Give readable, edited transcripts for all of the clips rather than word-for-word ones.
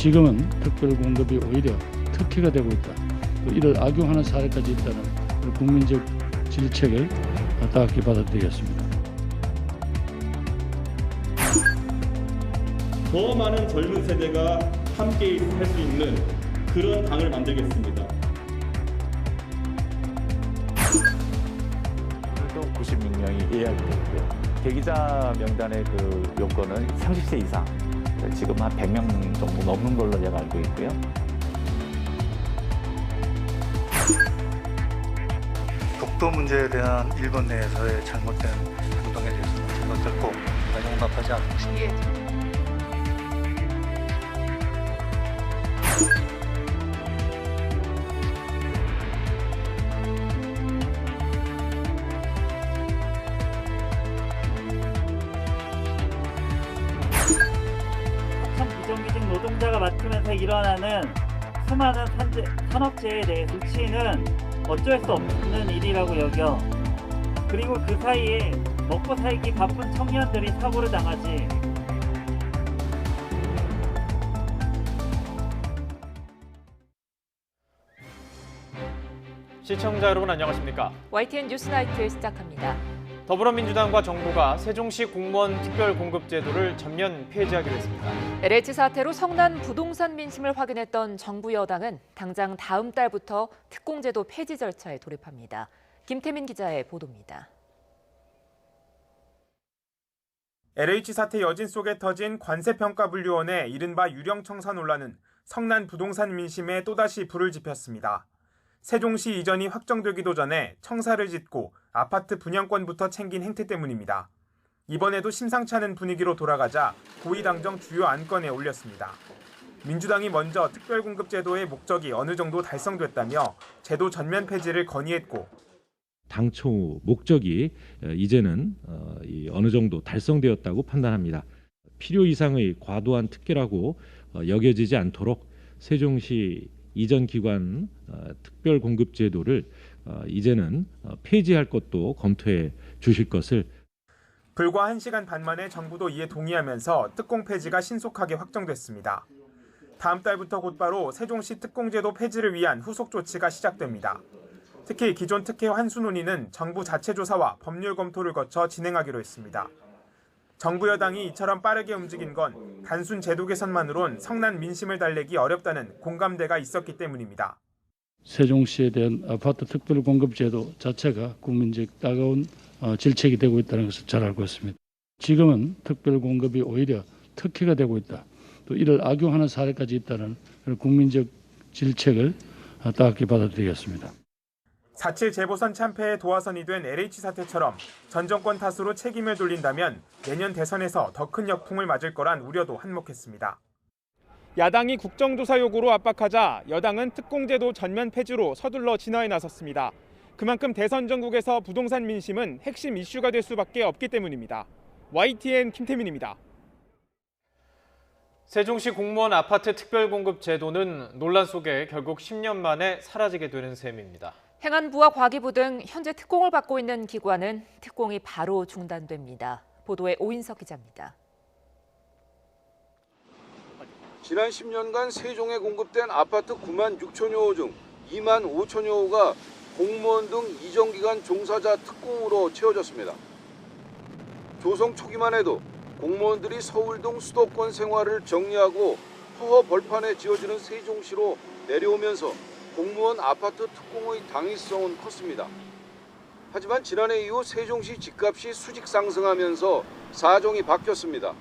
지금은 특별공급이 오히려 특혜가 되고 있다. 또 이를 악용하는 사례까지 있다는 국민적 질책을 따갑게 받아들이겠습니다. 더 많은 젊은 세대가 함께 할 수 있는 그런 당을 만들겠습니다. 오늘도 96명이 예약이 됐고요. 대기자 명단의 그 요건은 30세 이상, 지금 한 100명 정도 넘는 걸로 제가 알고 있고요. 독도 문제에 대한 일본 내에서의 잘못된 행동에 대해서는 저는 결코 용납하지 않겠습니다. 참 비정규직 노동자가 맡으면서 일어나는 수많은 산업재해에 대해 조치는 어쩔 수 없는 일이라고 여겨. 그리고 그 사이에 먹고 살기 바쁜 청년들이 사고를 당하지. 시청자 여러분 안녕하십니까? YTN 뉴스나이트 시작합니다. 더불어민주당과 정부가 세종시 공무원 특별공급제도를 전면 폐지하기로 했습니다. LH 사태로 성난 부동산 민심을 확인했던 정부 여당은 당장 다음 달부터 특공제도 폐지 절차에 돌입합니다. 김태민 기자의 보도입니다. LH 사태 여진 속에 터진 관세평가분류원의 이른바 유령청사 논란은 성난 부동산 민심에 또다시 불을 지폈습니다. 세종시 이전이 확정되기도 전에 청사를 짓고 아파트 분양권부터 챙긴 행태 때문입니다. 이번에도 심상치 않은 분위기로 돌아가자 고위당정 주요 안건에 올렸습니다. 민주당이 먼저 특별공급제도의 목적이 어느 정도 달성됐다며 제도 전면 폐지를 건의했고, 당초 목적이 이제는 어느 정도 달성되었다고 판단합니다. 필요 이상의 과도한 특혜라고 여겨지지 않도록 세종시 이전 기관 특별공급제도를 이제는 폐지할 것도 검토해 주실 것을. 불과 1시간 반 만에 정부도 이에 동의하면서 특공 폐지가 신속하게 확정됐습니다. 다음 달부터 곧바로 세종시 특공제도 폐지를 위한 후속 조치가 시작됩니다. 특히 기존 특혜 환수 논의는 정부 자체 조사와 법률 검토를 거쳐 진행하기로 했습니다. 정부 여당이 이처럼 빠르게 움직인 건 단순 제도 개선만으론 성난 민심을 달래기 어렵다는 공감대가 있었기 때문입니다. 세종시에 대한 아파트 특별공급제도 자체가 국민적 따가운 질책이 되고 있다는 것을 잘 알고 있습니다. 지금은 특별공급이 오히려 특혜가 되고 있다. 또 이를 악용하는 사례까지 있다는 국민적 질책을 따갑게 받아들이겠습니다. 4.7 재보선 참패의 도화선이 된 LH 사태처럼 전 정권 탓으로 책임을 돌린다면 내년 대선에서 더 큰 역풍을 맞을 거란 우려도 한몫했습니다. 야당이 국정조사 요구로 압박하자 여당은 특공제도 전면 폐지로 서둘러 진화에 나섰습니다. 그만큼 대선 전국에서 부동산 민심은 핵심 이슈가 될 수밖에 없기 때문입니다. YTN 김태민입니다. 세종시 공무원 아파트 특별공급 제도는 논란 속에 결국 10년 만에 사라지게 되는 셈입니다. 행안부와 과기부 등 현재 특공을 받고 있는 기관은 특공이 바로 중단됩니다. 보도에 오인석 기자입니다. 지난 10년간 세종에 공급된 아파트 9만 6천여 호 중 2만 5천여 호가 공무원 등 이정기관 종사자 특공으로 채워졌습니다. 조성 초기만 해도 공무원들이 서울 등 수도권 생활을 정리하고 허허 벌판에 지어지는 세종시로 내려오면서 공무원 아파트 특공의 당위성은 컸습니다. 하지만 지난해 이후 세종시 집값이 수직 상승하면서 사정이 바뀌었습니다.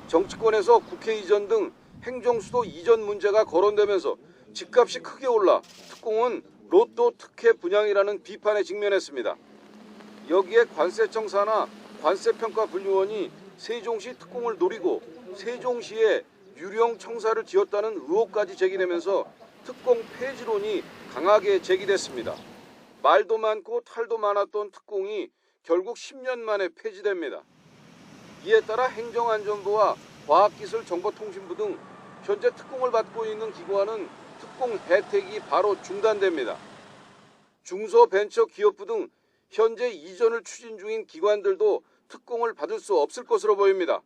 정치권에서 국회 이전 등 행정수도 이전 문제가 거론되면서 집값이 크게 올라 특공은 로또 특혜 분양이라는 비판에 직면했습니다. 여기에 관세청사나 관세평가분류원이 세종시 특공을 노리고 세종시에 유령 청사를 지었다는 의혹까지 제기되면서 특공 폐지론이 강하게 제기됐습니다. 말도 많고 탈도 많았던 특공이 결국 10년 만에 폐지됩니다. 이에 따라 행정안전부와 과학기술정보통신부 등 현재 특공을 받고 있는 기관은 특공 혜택이 바로 중단됩니다. 중소벤처기업부 등 현재 이전을 추진 중인 기관들도 특공을 받을 수 없을 것으로 보입니다.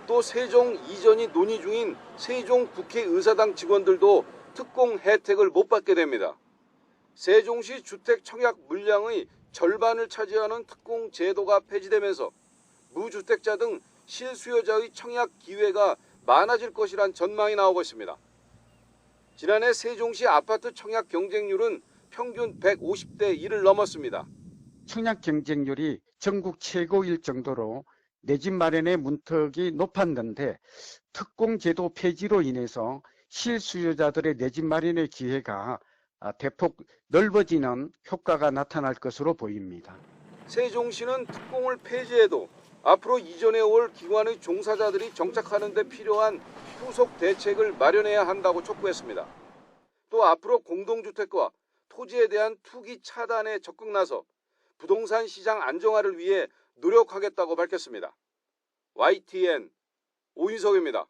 또 세종 이전이 논의 중인 세종 국회의사당 직원들도 특공 혜택을 못 받게 됩니다. 세종시 주택 청약 물량의 절반을 차지하는 특공 제도가 폐지되면서 무주택자 등 실수요자의 청약 기회가 많아질 것이란 전망이 나오고 있습니다. 지난해 세종시 아파트 청약 경쟁률은 평균 150대 1을 넘었습니다. 청약 경쟁률이 전국 최고일 정도로 내 집 마련의 문턱이 높았는데 특공제도 폐지로 인해서 실수요자들의 내 집 마련의 기회가 대폭 넓어지는 효과가 나타날 것으로 보입니다. 세종시는 특공을 폐지해도 앞으로 이전해 올 기관의 종사자들이 정착하는 데 필요한 후속 대책을 마련해야 한다고 촉구했습니다. 또 앞으로 공동주택과 토지에 대한 투기 차단에 적극 나서 부동산 시장 안정화를 위해 노력하겠다고 밝혔습니다. YTN 오인석입니다.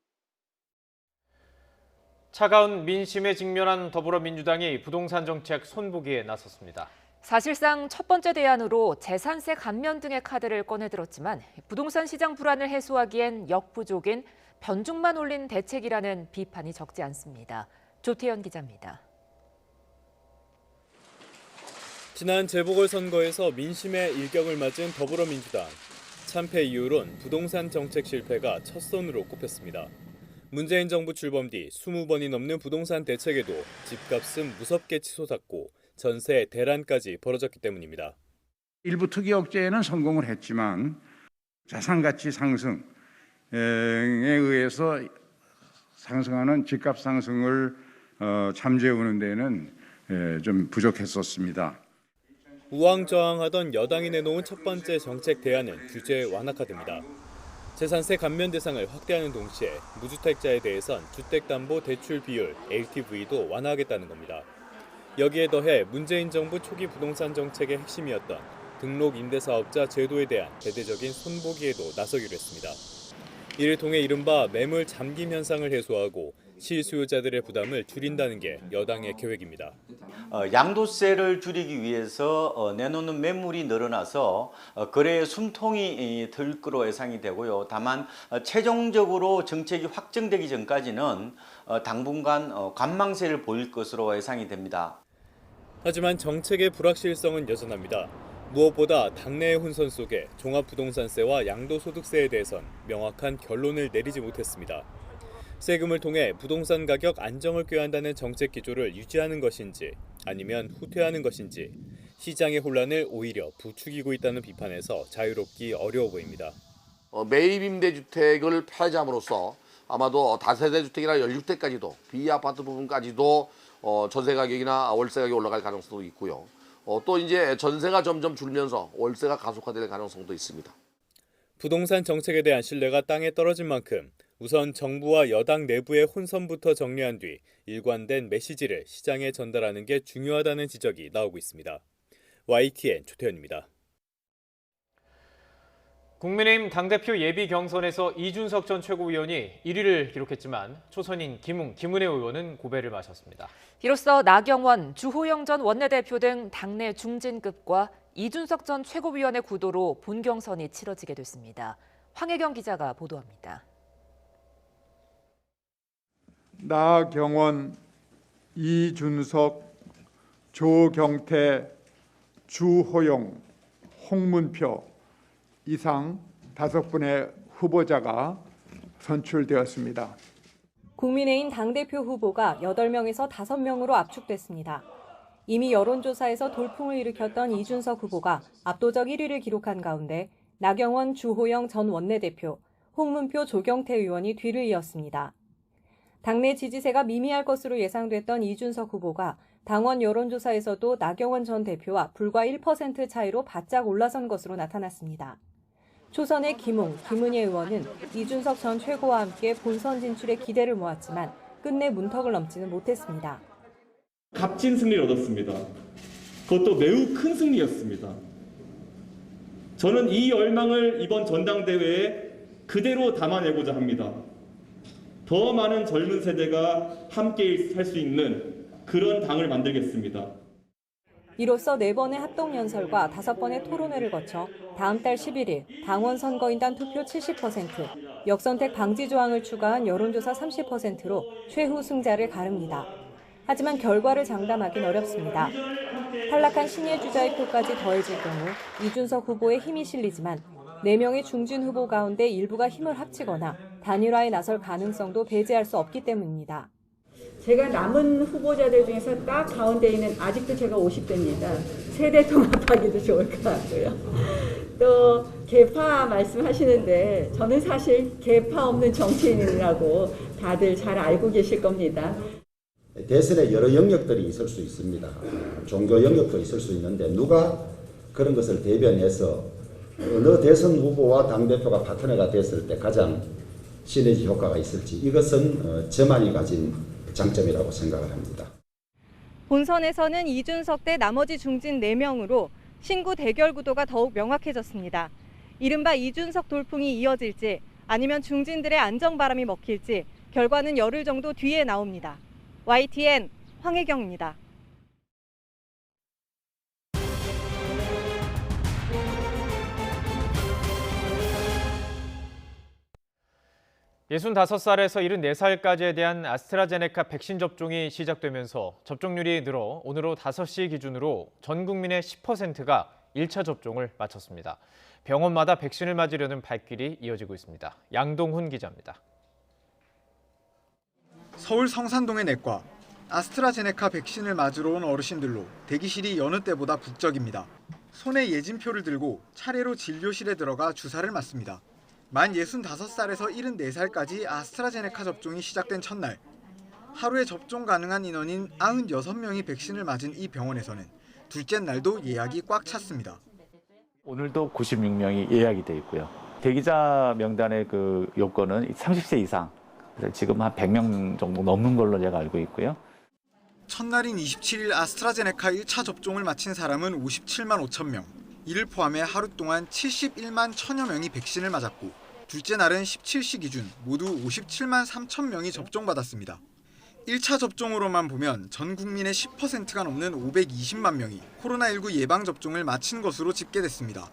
차가운 민심에 직면한 더불어민주당이 부동산 정책 손보기에 나섰습니다. 사실상 첫 번째 대안으로 재산세 감면 등의 카드를 꺼내들었지만 부동산 시장 불안을 해소하기엔 역부족인 변죽만 올린 대책이라는 비판이 적지 않습니다. 조태현 기자입니다. 지난 재보궐선거에서 민심의 일격을 맞은 더불어민주당. 참패 이후론 부동산 정책 실패가 첫 선으로 꼽혔습니다. 문재인 정부 출범 뒤 20번이 넘는 부동산 대책에도 집값은 무섭게 치솟았고 전세 대란까지 벌어졌기 때문입니다. 일부 투기 억제에는 성공을 했지만 자산가치 상승에 의해서 상승하는 집값 상승을 잠재우는 데는 좀 부족했었습니다. 우왕좌왕하던 여당이 내놓은 첫 번째 정책 대안은 규제 완화 카드입니다. 재산세 감면 대상을 확대하는 동시에 무주택자에 대해선 주택담보대출 비율 LTV도 완화하겠다는 겁니다. 여기에 더해 문재인 정부 초기 부동산 정책의 핵심이었던 등록 임대사업자 제도에 대한 대대적인 손보기에도 나서기로 했습니다. 이를 통해 이른바 매물 잠김 현상을 해소하고 실수요자들의 부담을 줄인다는 게 여당의 계획입니다. 양도세를 줄이기 위해서 내놓는 매물이 늘어나서 거래의 숨통이 들 거로 예상이 되고요. 다만 최종적으로 정책이 확정되기 전까지는 당분간 관망세를 보일 것으로 예상이 됩니다. 하지만 정책의 불확실성은 여전합니다. 무엇보다 당내의 혼선 속에 종합부동산세와 양도소득세에 대해선 명확한 결론을 내리지 못했습니다. 세금을 통해 부동산 가격 안정을 꾀한다는 정책 기조를 유지하는 것인지 아니면 후퇴하는 것인지 시장의 혼란을 오히려 부추기고 있다는 비판에서 자유롭기 어려워 보입니다. 매입임대주택을 폐지함으로써 아마도 다세대 주택이나 연립대까지도 비아파트 부분까지도 전세 가격이나 월세 가격이 올라갈 가능성도 있고요. 또 이제 전세가 점점 줄면서 월세가 가속화될 가능성도 있습니다. 부동산 정책에 대한 신뢰가 땅에 떨어진 만큼 우선 정부와 여당 내부의 혼선부터 정리한 뒤 일관된 메시지를 시장에 전달하는 게 중요하다는 지적이 나오고 있습니다. YTN 조태현입니다. 국민의힘 당대표 예비 경선에서 이준석 전 최고위원이 1위를 기록했지만 초선인 김은혜 의원은 고배를 마셨습니다. 이로써 나경원, 주호영 전 원내대표 등 당내 중진급과 이준석 전 최고위원의 구도로 본경선이 치러지게 됐습니다. 황혜경 기자가 보도합니다. 나경원, 이준석, 조경태, 주호영, 홍문표 이상 5분의 후보자가 선출되었습니다. 국민의힘 당대표 후보가 8명에서 5명으로 압축됐습니다. 이미 여론조사에서 돌풍을 일으켰던 이준석 후보가 압도적 1위를 기록한 가운데 나경원, 주호영 전 원내대표, 홍문표, 조경태 의원이 뒤를 이었습니다. 당내 지지세가 미미할 것으로 예상됐던 이준석 후보가 당원 여론조사에서도 나경원 전 대표와 불과 1% 차이로 바짝 올라선 것으로 나타났습니다. 초선의 김은혜 의원은 이준석 전 최고와 함께 본선 진출에 기대를 모았지만 끝내 문턱을 넘지는 못했습니다. 값진 승리를 얻었습니다. 그것도 매우 큰 승리였습니다. 저는 이 열망을 이번 전당대회에 그대로 담아내고자 합니다. 더 많은 젊은 세대가 함께 할 수 있는 그런 당을 만들겠습니다. 이로써 4번의 합동연설과 5번의 토론회를 거쳐 다음 달 11일 당원 선거인단 투표 70%, 역선택 방지 조항을 추가한 여론조사 30%로 최후 승자를 가릅니다. 하지만 결과를 장담하긴 어렵습니다. 탈락한 신예 주자의 표까지 더해질 경우 이준석 후보의 힘이 실리지만 4명의 중진 후보 가운데 일부가 힘을 합치거나 단일화에 나설 가능성도 배제할 수 없기 때문입니다. 제가 남은 후보자들 중에서 딱 가운데 있는 아직도 제가 50대입니다. 세대 통합하기도 좋을 것 같고요. 또 계파 말씀하시는데 저는 사실 계파 없는 정치인이라고 다들 잘 알고 계실 겁니다. 대선에 여러 영역들이 있을 수 있습니다. 종교 영역도 있을 수 있는데 누가 그런 것을 대변해서 어느 대선 후보와 당대표가 파트너가 됐을 때 가장 시너지 효과가 있을지 이것은 저만이 가진 장점이라고 생각을 합니다. 본선에서는 이준석 대 나머지 중진 4명으로 신구 대결 구도가 더욱 명확해졌습니다. 이른바 이준석 돌풍이 이어질지 아니면 중진들의 안정바람이 먹힐지 결과는 열흘 정도 뒤에 나옵니다. YTN 황혜경입니다. 예순 5살에서 74살까지에 대한 아스트라제네카 백신 접종이 시작되면서 접종률이 늘어 오늘 오후 5시 기준으로 전 국민의 10%가 1차 접종을 마쳤습니다. 병원마다 백신을 맞으려는 발길이 이어지고 있습니다. 양동훈 기자입니다. 서울 성산동의 내과. 아스트라제네카 백신을 맞으러 온 어르신들로 대기실이 여느 때보다 북적입니다. 손에 예진표를 들고 차례로 진료실에 들어가 주사를 맞습니다. 만 65살에서 74살까지 아스트라제네카 접종이 시작된 첫날, 하루에 접종 가능한 인원인 96명이 백신을 맞은 이 병원에서는 둘째 날도 예약이 꽉 찼습니다. 오늘도 96명이 예약이 돼 있고요. 대기자 명단의 그 요건은 30세 이상. 그래서 지금 한 100명 정도 넘는 걸로 제가 알고 있고요. 첫날인 27일 아스트라제네카 1차 접종을 마친 사람은 57만 5천 명. 이를 포함해 하루 동안 71만 1천여 명이 백신을 맞았고 둘째 날은 17시 기준 모두 57만 3천 명이 접종받았습니다. 1차 접종으로만 보면 전 국민의 10%가 넘는 520만 명이 코로나19 예방접종을 마친 것으로 집계됐습니다.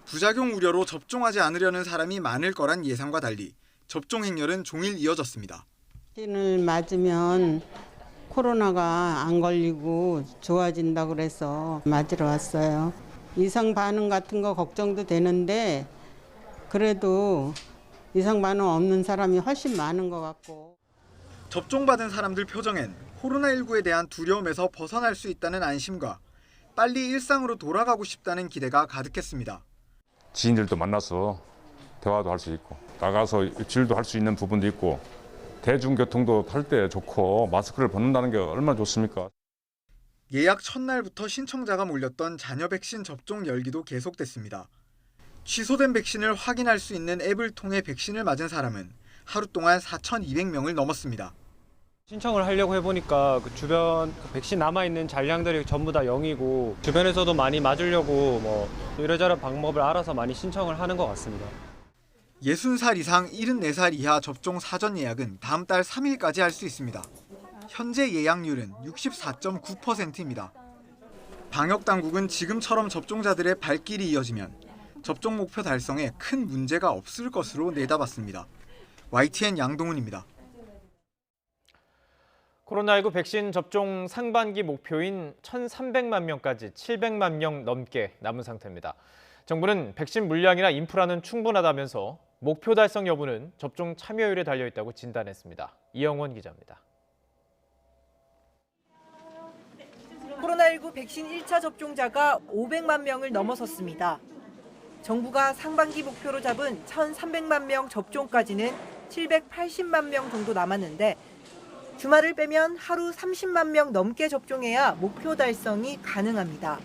부작용 우려로 접종하지 않으려는 사람이 많을 거란 예상과 달리 접종 행렬은 종일 이어졌습니다. 백신을 맞으면 코로나가 안 걸리고 좋아진다고 그래서 맞으러 왔어요. 이상 반응 같은 거 걱정도 되는데 그래도 이상 반응 없는 사람이 훨씬 많은 것 같고. 접종받은 사람들 표정엔 코로나19에 대한 두려움에서 벗어날 수 있다는 안심과 빨리 일상으로 돌아가고 싶다는 기대가 가득했습니다. 지인들도 만나서 대화도 할 수 있고 나가서 일도 할 수 있는 부분도 있고 대중교통도 탈 때 좋고 마스크를 벗는다는 게 얼마나 좋습니까? 예약 첫날부터 신청자가 몰렸던 자녀 백신 접종 열기도 계속됐습니다. 취소된 백신을 확인할 수 있는 앱을 통해 백신을 맞은 사람은 하루 동안 4,200명을 넘었습니다. 신청을 하려고 해보니까 그 주변 백신 남아있는 잔량들이 전부 다 0이고 주변에서도 많이 맞으려고 뭐 이래저래 방법을 알아서 많이 신청을 하는 것 같습니다. 60살 이상 74살 이하 접종 사전 예약은 다음 달 3일까지 할 수 있습니다. 현재 예약률은 64.9%입니다. 방역당국은 지금처럼 접종자들의 발길이 이어지면 접종 목표 달성에 큰 문제가 없을 것으로 내다봤습니다. YTN 양동훈입니다. 코로나19 백신 접종 상반기 목표인 1,300만 명까지 700만 명 넘게 남은 상태입니다. 정부는 백신 물량이나 인프라는 충분하다면서 목표 달성 여부는 접종 참여율에 달려있다고 진단했습니다. 이영원 기자입니다. 코로나19 백신 1차 접종자가 500만 명을 넘어섰습니다. 정부가 상반기 목표로 잡은 1,300만 명 접종까지는 780만 명 정도 남았는데 주말을 빼면 하루 30만 명 넘게 접종해야 목표 달성이 가능합니다.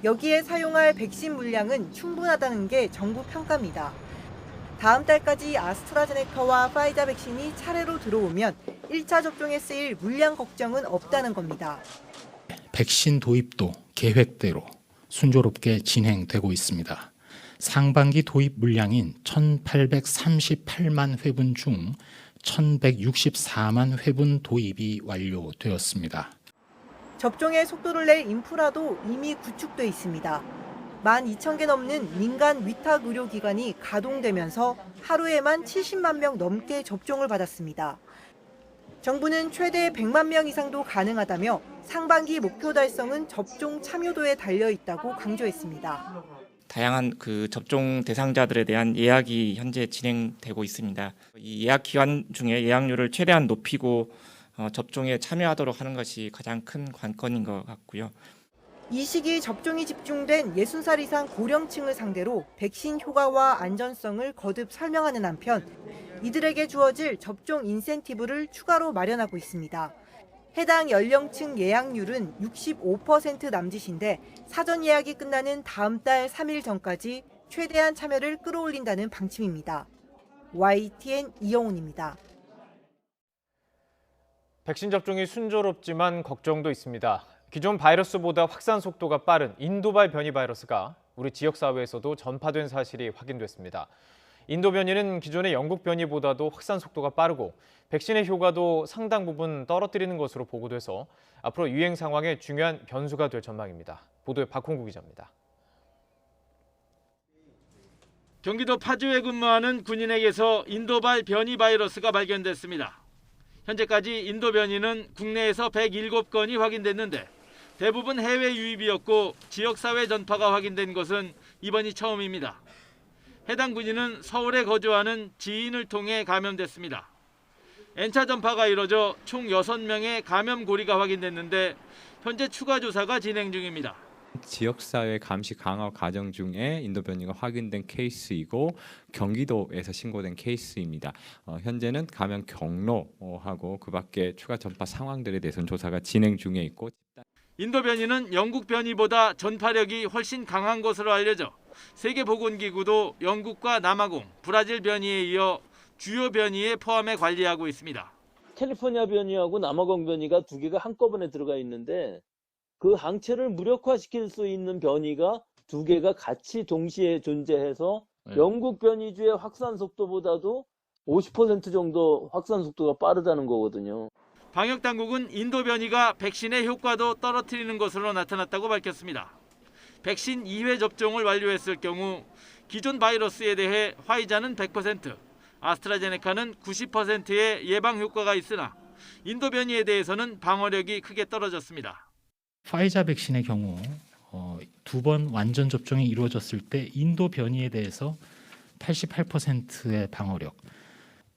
여기에 사용할 백신 물량은 충분하다는 게 정부 평가입니다. 다음 달까지 아스트라제네카와 파이자 백신이 차례로 들어오면 1차 접종에 쓰일 물량 걱정은 없다는 겁니다. 백신 도입도 계획대로 순조롭게 진행되고 있습니다. 상반기 도입 물량인 1,838만 회분 중 1,164만 회분 도입이 완료되었습니다. 접종의 속도를 낼 인프라도 이미 구축돼 있습니다. 12,000개 넘는 민간 위탁 의료기관이 가동되면서 하루에만 70만 명 넘게 접종을 받았습니다. 정부는 최대 100만 명 이상도 가능하다며 상반기 목표 달성은 접종 참여도에 달려 있다고 강조했습니다. 다양한 접종 대상자들에 대한 예약이 현재 진행되고 있습니다. 이 예약 기간 중에 예약률을 최대한 높이고 접종에 참여하도록 하는 것이 가장 큰 관건인 것 같고요. 이 시기 접종이 집중된 60살 이상 고령층을 상대로 백신 효과와 안전성을 거듭 설명하는 한편 이들에게 주어질 접종 인센티브를 추가로 마련하고 있습니다. 해당 연령층 예약률은 65% 남짓인데 사전 예약이 끝나는 다음 달 3일 전까지 최대한 참여를 끌어올린다는 방침입니다. YTN 이영훈입니다. 백신 접종이 순조롭지만 걱정도 있습니다. 기존 바이러스보다 확산 속도가 빠른 인도발 변이 바이러스가 우리 지역사회에서도 전파된 사실이 확인됐습니다. 인도 변이는 기존의 영국 변이보다도 확산 속도가 빠르고 백신의 효과도 상당 부분 떨어뜨리는 것으로 보고돼서 앞으로 유행 상황에 중요한 변수가 될 전망입니다. 보도에 박홍구 기자입니다. 경기도 파주에 근무하는 군인에게서 인도발 변이 바이러스가 발견됐습니다. 현재까지 인도 변이는 국내에서 107건이 확인됐는데 대부분 해외 유입이었고 지역사회 전파가 확인된 것은 이번이 처음입니다. 해당 군인은 서울에 거주하는 지인을 통해 감염됐습니다. N차 전파가 이뤄져 총 6명의 감염 고리가 확인됐는데 현재 추가 조사가 진행 중입니다. 지역사회 감시 강화 과정 중에 인도 변이가 확인된 케이스이고 경기도에서 신고된 케이스입니다. 현재는 감염 경로하고 그 밖에 추가 전파 상황들에 대해서는 조사가 진행 중에 있고 인도 변이는 영국 변이보다 전파력이 훨씬 강한 것으로 알려져 세계보건기구도 영국과 남아공, 브라질 변이에 이어 주요 변이에 포함해 관리하고 있습니다. 캘리포니아 변이하고 남아공 변이가 두 개가 한꺼번에 들어가 있는데 그 항체를 무력화시킬 수 있는 변이가 두 개가 같이 동시에 존재해서 영국 변이주의 확산 속도보다도 50% 정도 확산 속도가 빠르다는 거거든요. 방역당국은 인도 변이가 백신의 효과도 떨어뜨리는 것으로 나타났다고 밝혔습니다. 백신 2회 접종을 완료했을 경우 기존 바이러스에 대해 화이자는 100%, 아스트라제네카는 90%의 예방 효과가 있으나 인도 변이에 대해서는 방어력이 크게 떨어졌습니다. 파이자 백신의 경우 2번 완전 접종이 이루어졌을 때 인도 변이에 대해서 88%의 방어력,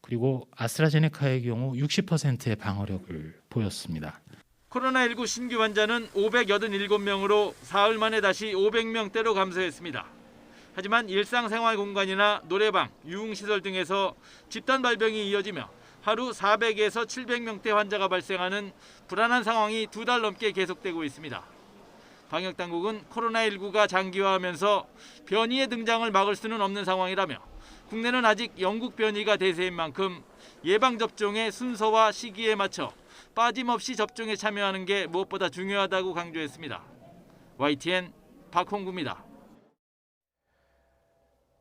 그리고 아스트라제네카의 경우 60%의 방어력을 보였습니다. 코로나19 신규 환자는 587명으로 사흘 만에 다시 500명대로 감소했습니다. 하지만 일상생활 공간이나 노래방, 유흥시설 등에서 집단 발병이 이어지며 하루 400에서 700명대 환자가 발생하는 불안한 상황이 2달 넘게 계속되고 있습니다. 방역당국은 코로나19가 장기화하면서 변이의 등장을 막을 수는 없는 상황이라며 국내는 아직 영국 변이가 대세인 만큼 예방접종의 순서와 시기에 맞춰 빠짐없이 접종에 참여하는 게 무엇보다 중요하다고 강조했습니다. YTN 박홍구입니다.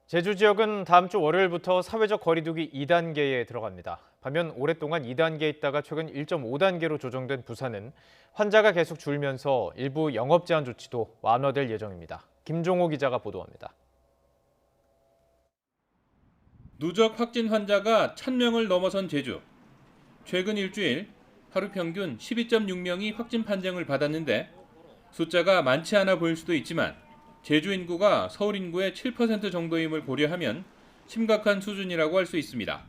제주 지역은 다음 주 월요일부터 사회적 거리두기 2단계에 들어갑니다. 반면 오랫동안 2단계에 있다가 최근 1.5단계로 조정된 부산은 환자가 계속 줄면서 일부 영업 제한 조치도 완화될 예정입니다. 김종호 기자가 보도합니다. 누적 확진 환자가 1,000명을 넘어선 제주. 최근 일주일 하루 평균 12.6명이 확진 판정을 받았는데 숫자가 많지 않아 보일 수도 있지만 제주 인구가 서울 인구의 7% 정도임을 고려하면 심각한 수준이라고 할 수 있습니다.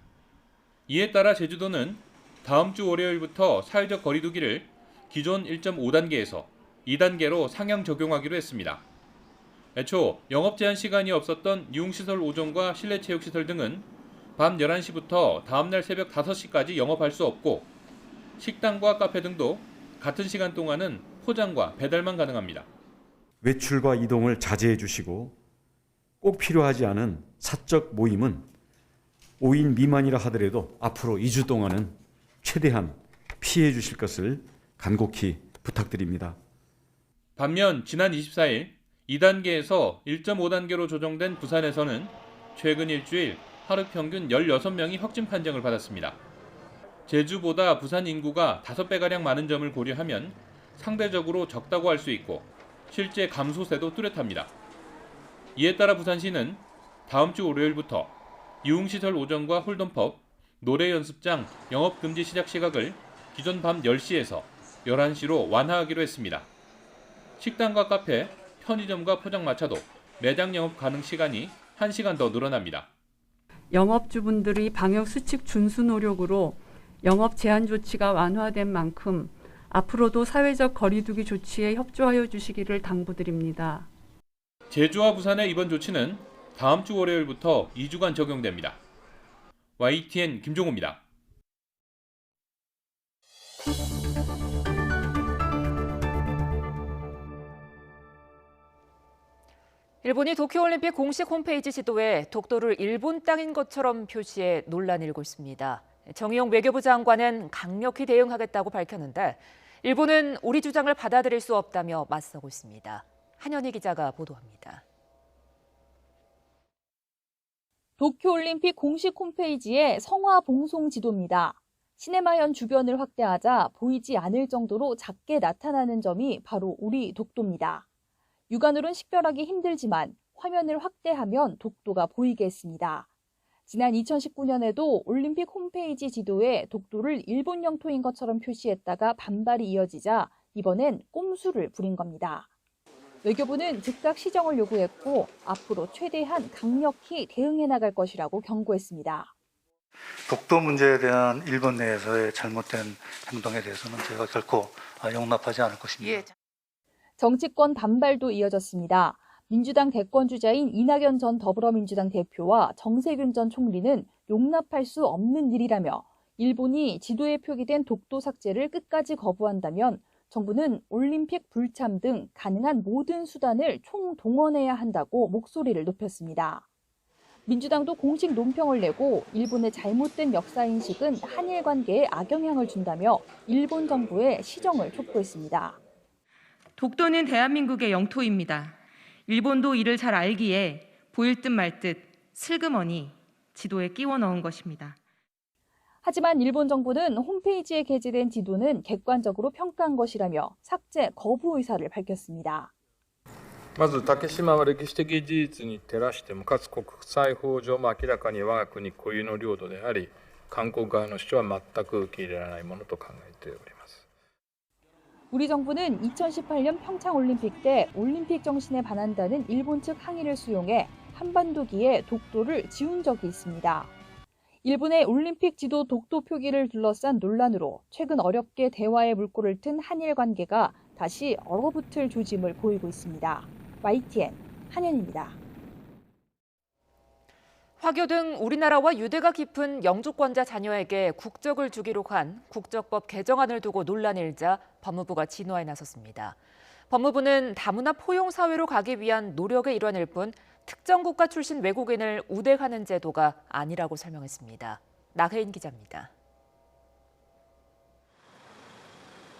이에 따라 제주도는 다음 주 월요일부터 사회적 거리두기를 기존 1.5단계에서 2단계로 상향 적용하기로 했습니다. 애초 영업 제한 시간이 없었던 유흥시설 5종과 실내체육시설 등은 밤 11시부터 다음날 새벽 5시까지 영업할 수 없고 식당과 카페 등도 같은 시간 동안은 포장과 배달만 가능합니다. 외출과 이동을 자제해 주시고 꼭 필요하지 않은 사적 모임은 5인 미만이라 하더라도 앞으로 2주 동안은 최대한 피해 주실 것을 간곡히 부탁드립니다. 반면 지난 24일 2단계에서 1.5단계로 조정된 부산에서는 최근 일주일 하루 평균 16명이 확진 판정을 받았습니다. 제주보다 부산 인구가 5배가량 많은 점을 고려하면 상대적으로 적다고 할 수 있고 실제 감소세도 뚜렷합니다. 이에 따라 부산시는 다음 주 월요일부터 유흥시설 5종과 홀덤펍, 노래 연습장 영업금지 시작 시각을 기존 밤 10시에서 11시로 완화하기로 했습니다. 식당과 카페, 편의점과 포장마차도 매장 영업 가능 시간이 1시간 더 늘어납니다. 영업주분들이 방역수칙 준수 노력으로 영업 제한 조치가 완화된 만큼 앞으로도 사회적 거리두기 조치에 협조하여 주시기를 당부드립니다. 제주와 부산의 이번 조치는 다음 주 월요일부터 2주간 적용됩니다. YTN 김종호입니다. 일본이 도쿄올림픽 공식 홈페이지 지도에 독도를 일본 땅인 것처럼 표시해 논란이 일고 있습니다. 정의용 외교부 장관은 강력히 대응하겠다고 밝혔는데 일본은 우리 주장을 받아들일 수 없다며 맞서고 있습니다. 한현희 기자가 보도합니다. 도쿄올림픽 공식 홈페이지의 성화 봉송 지도입니다. 시네마현 주변을 확대하자 보이지 않을 정도로 작게 나타나는 점이 바로 우리 독도입니다. 육안으론 식별하기 힘들지만 화면을 확대하면 독도가 보이게 했습니다. 지난 2019년에도 올림픽 홈페이지 지도에 독도를 일본 영토인 것처럼 표시했다가 반발이 이어지자 이번엔 꼼수를 부린 겁니다. 외교부는 즉각 시정을 요구했고 앞으로 최대한 강력히 대응해 나갈 것이라고 경고했습니다. 독도 문제에 대한 일본 내에서의 잘못된 행동에 대해서는 저희가 결코 용납하지 않을 것입니다. 정치권 반발도 이어졌습니다. 민주당 대권주자인 이낙연 전 더불어민주당 대표와 정세균 전 총리는 용납할 수 없는 일이라며 일본이 지도에 표기된 독도 삭제를 끝까지 거부한다면 정부는 올림픽 불참 등 가능한 모든 수단을 총동원해야 한다고 목소리를 높였습니다. 민주당도 공식 논평을 내고 일본의 잘못된 역사인식은 한일 관계에 악영향을 준다며 일본 정부에 시정을 촉구했습니다. 독도는 대한민국의 영토입니다. 일본도 이를 잘 알기에 보일 듯 말 듯 슬그머니 지도에 끼워 넣은 것입니다. 하지만 일본 정부는 홈페이지에 게재된 지도는 객관적으로 평가한 것이라며 삭제 거부 의사를 밝혔습니다. まず竹島は歴史的事実に照らしてもかつ国際法上も明らかに我が国固有の領土であり韓国側の主張は全く受け入れられないものと考えております。 우리 정부는 2018년 평창올림픽 때 올림픽 정신에 반한다는 일본 측 항의를 수용해 한반도기에 독도를 지운 적이 있습니다. 일본의 올림픽 지도 독도 표기를 둘러싼 논란으로 최근 어렵게 대화의 물꼬를 튼 한일 관계가 다시 얼어붙을 조짐을 보이고 있습니다. YTN 한현입니다. 화교 등 우리나라와 유대가 깊은 영주권자 자녀에게 국적을 주기로 한 국적법 개정안을 두고 논란이 일자 법무부가 진화에 나섰습니다. 법무부는 다문화 포용 사회로 가기 위한 노력의 일환일 뿐 특정 국가 출신 외국인을 우대하는 제도가 아니라고 설명했습니다. 나혜인 기자입니다.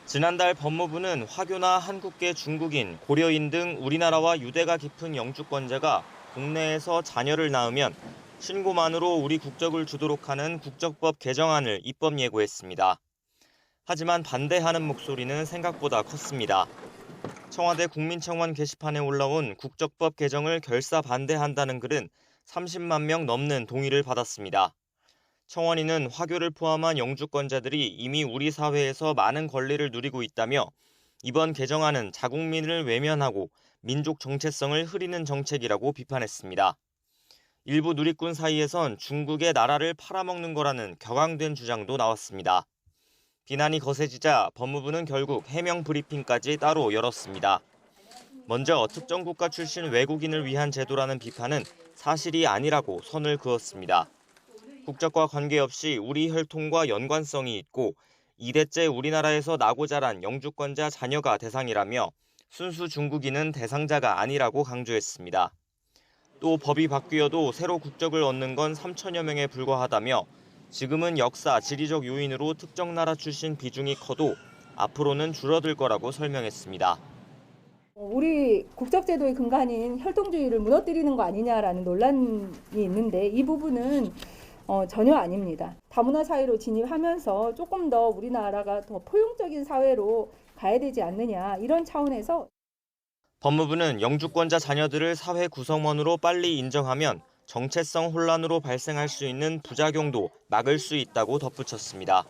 지난달 법무부는 화교나 한국계 중국인, 고려인 등 우리나라와 유대가 깊은 영주권자가 국내에서 자녀를 낳으면 신고만으로 우리 국적을 주도록 하는 국적법 개정안을 입법 예고했습니다. 하지만 반대하는 목소리는 생각보다 컸습니다. 청와대 국민청원 게시판에 올라온 국적법 개정을 결사 반대한다는 글은 30만 명 넘는 동의를 받았습니다. 청원인은 화교를 포함한 영주권자들이 이미 우리 사회에서 많은 권리를 누리고 있다며 이번 개정안은 자국민을 외면하고 민족 정체성을 흐리는 정책이라고 비판했습니다. 일부 누리꾼 사이에선 중국의 나라를 팔아먹는 거라는 격앙된 주장도 나왔습니다. 비난이 거세지자 법무부는 결국 해명 브리핑까지 따로 열었습니다. 먼저 특정 국가 출신 외국인을 위한 제도라는 비판은 사실이 아니라고 선을 그었습니다. 국적과 관계없이 우리 혈통과 연관성이 있고 2대째 우리나라에서 나고 자란 영주권자 자녀가 대상이라며 순수 중국인은 대상자가 아니라고 강조했습니다. 또 법이 바뀌어도 새로 국적을 얻는 건 3천여 명에 불과하다며 지금은 역사, 지리적 요인으로 특정 나라 출신 비중이 커도 앞으로는 줄어들 거라고 설명했습니다. 우리 국적제도의 근간인 혈통주의를 무너뜨리는 거 아니냐라는 논란이 있는데 이 부분은 전혀 아닙니다. 다문화 사회로 진입하면서 조금 더 우리나라가 더 포용적인 사회로 가야 되지 않느냐 이런 차원에서 법무부는 영주권자 자녀들을 사회 구성원으로 빨리 인정하면 정체성 혼란으로 발생할 수 있는 부작용도 막을 수 있다고 덧붙였습니다.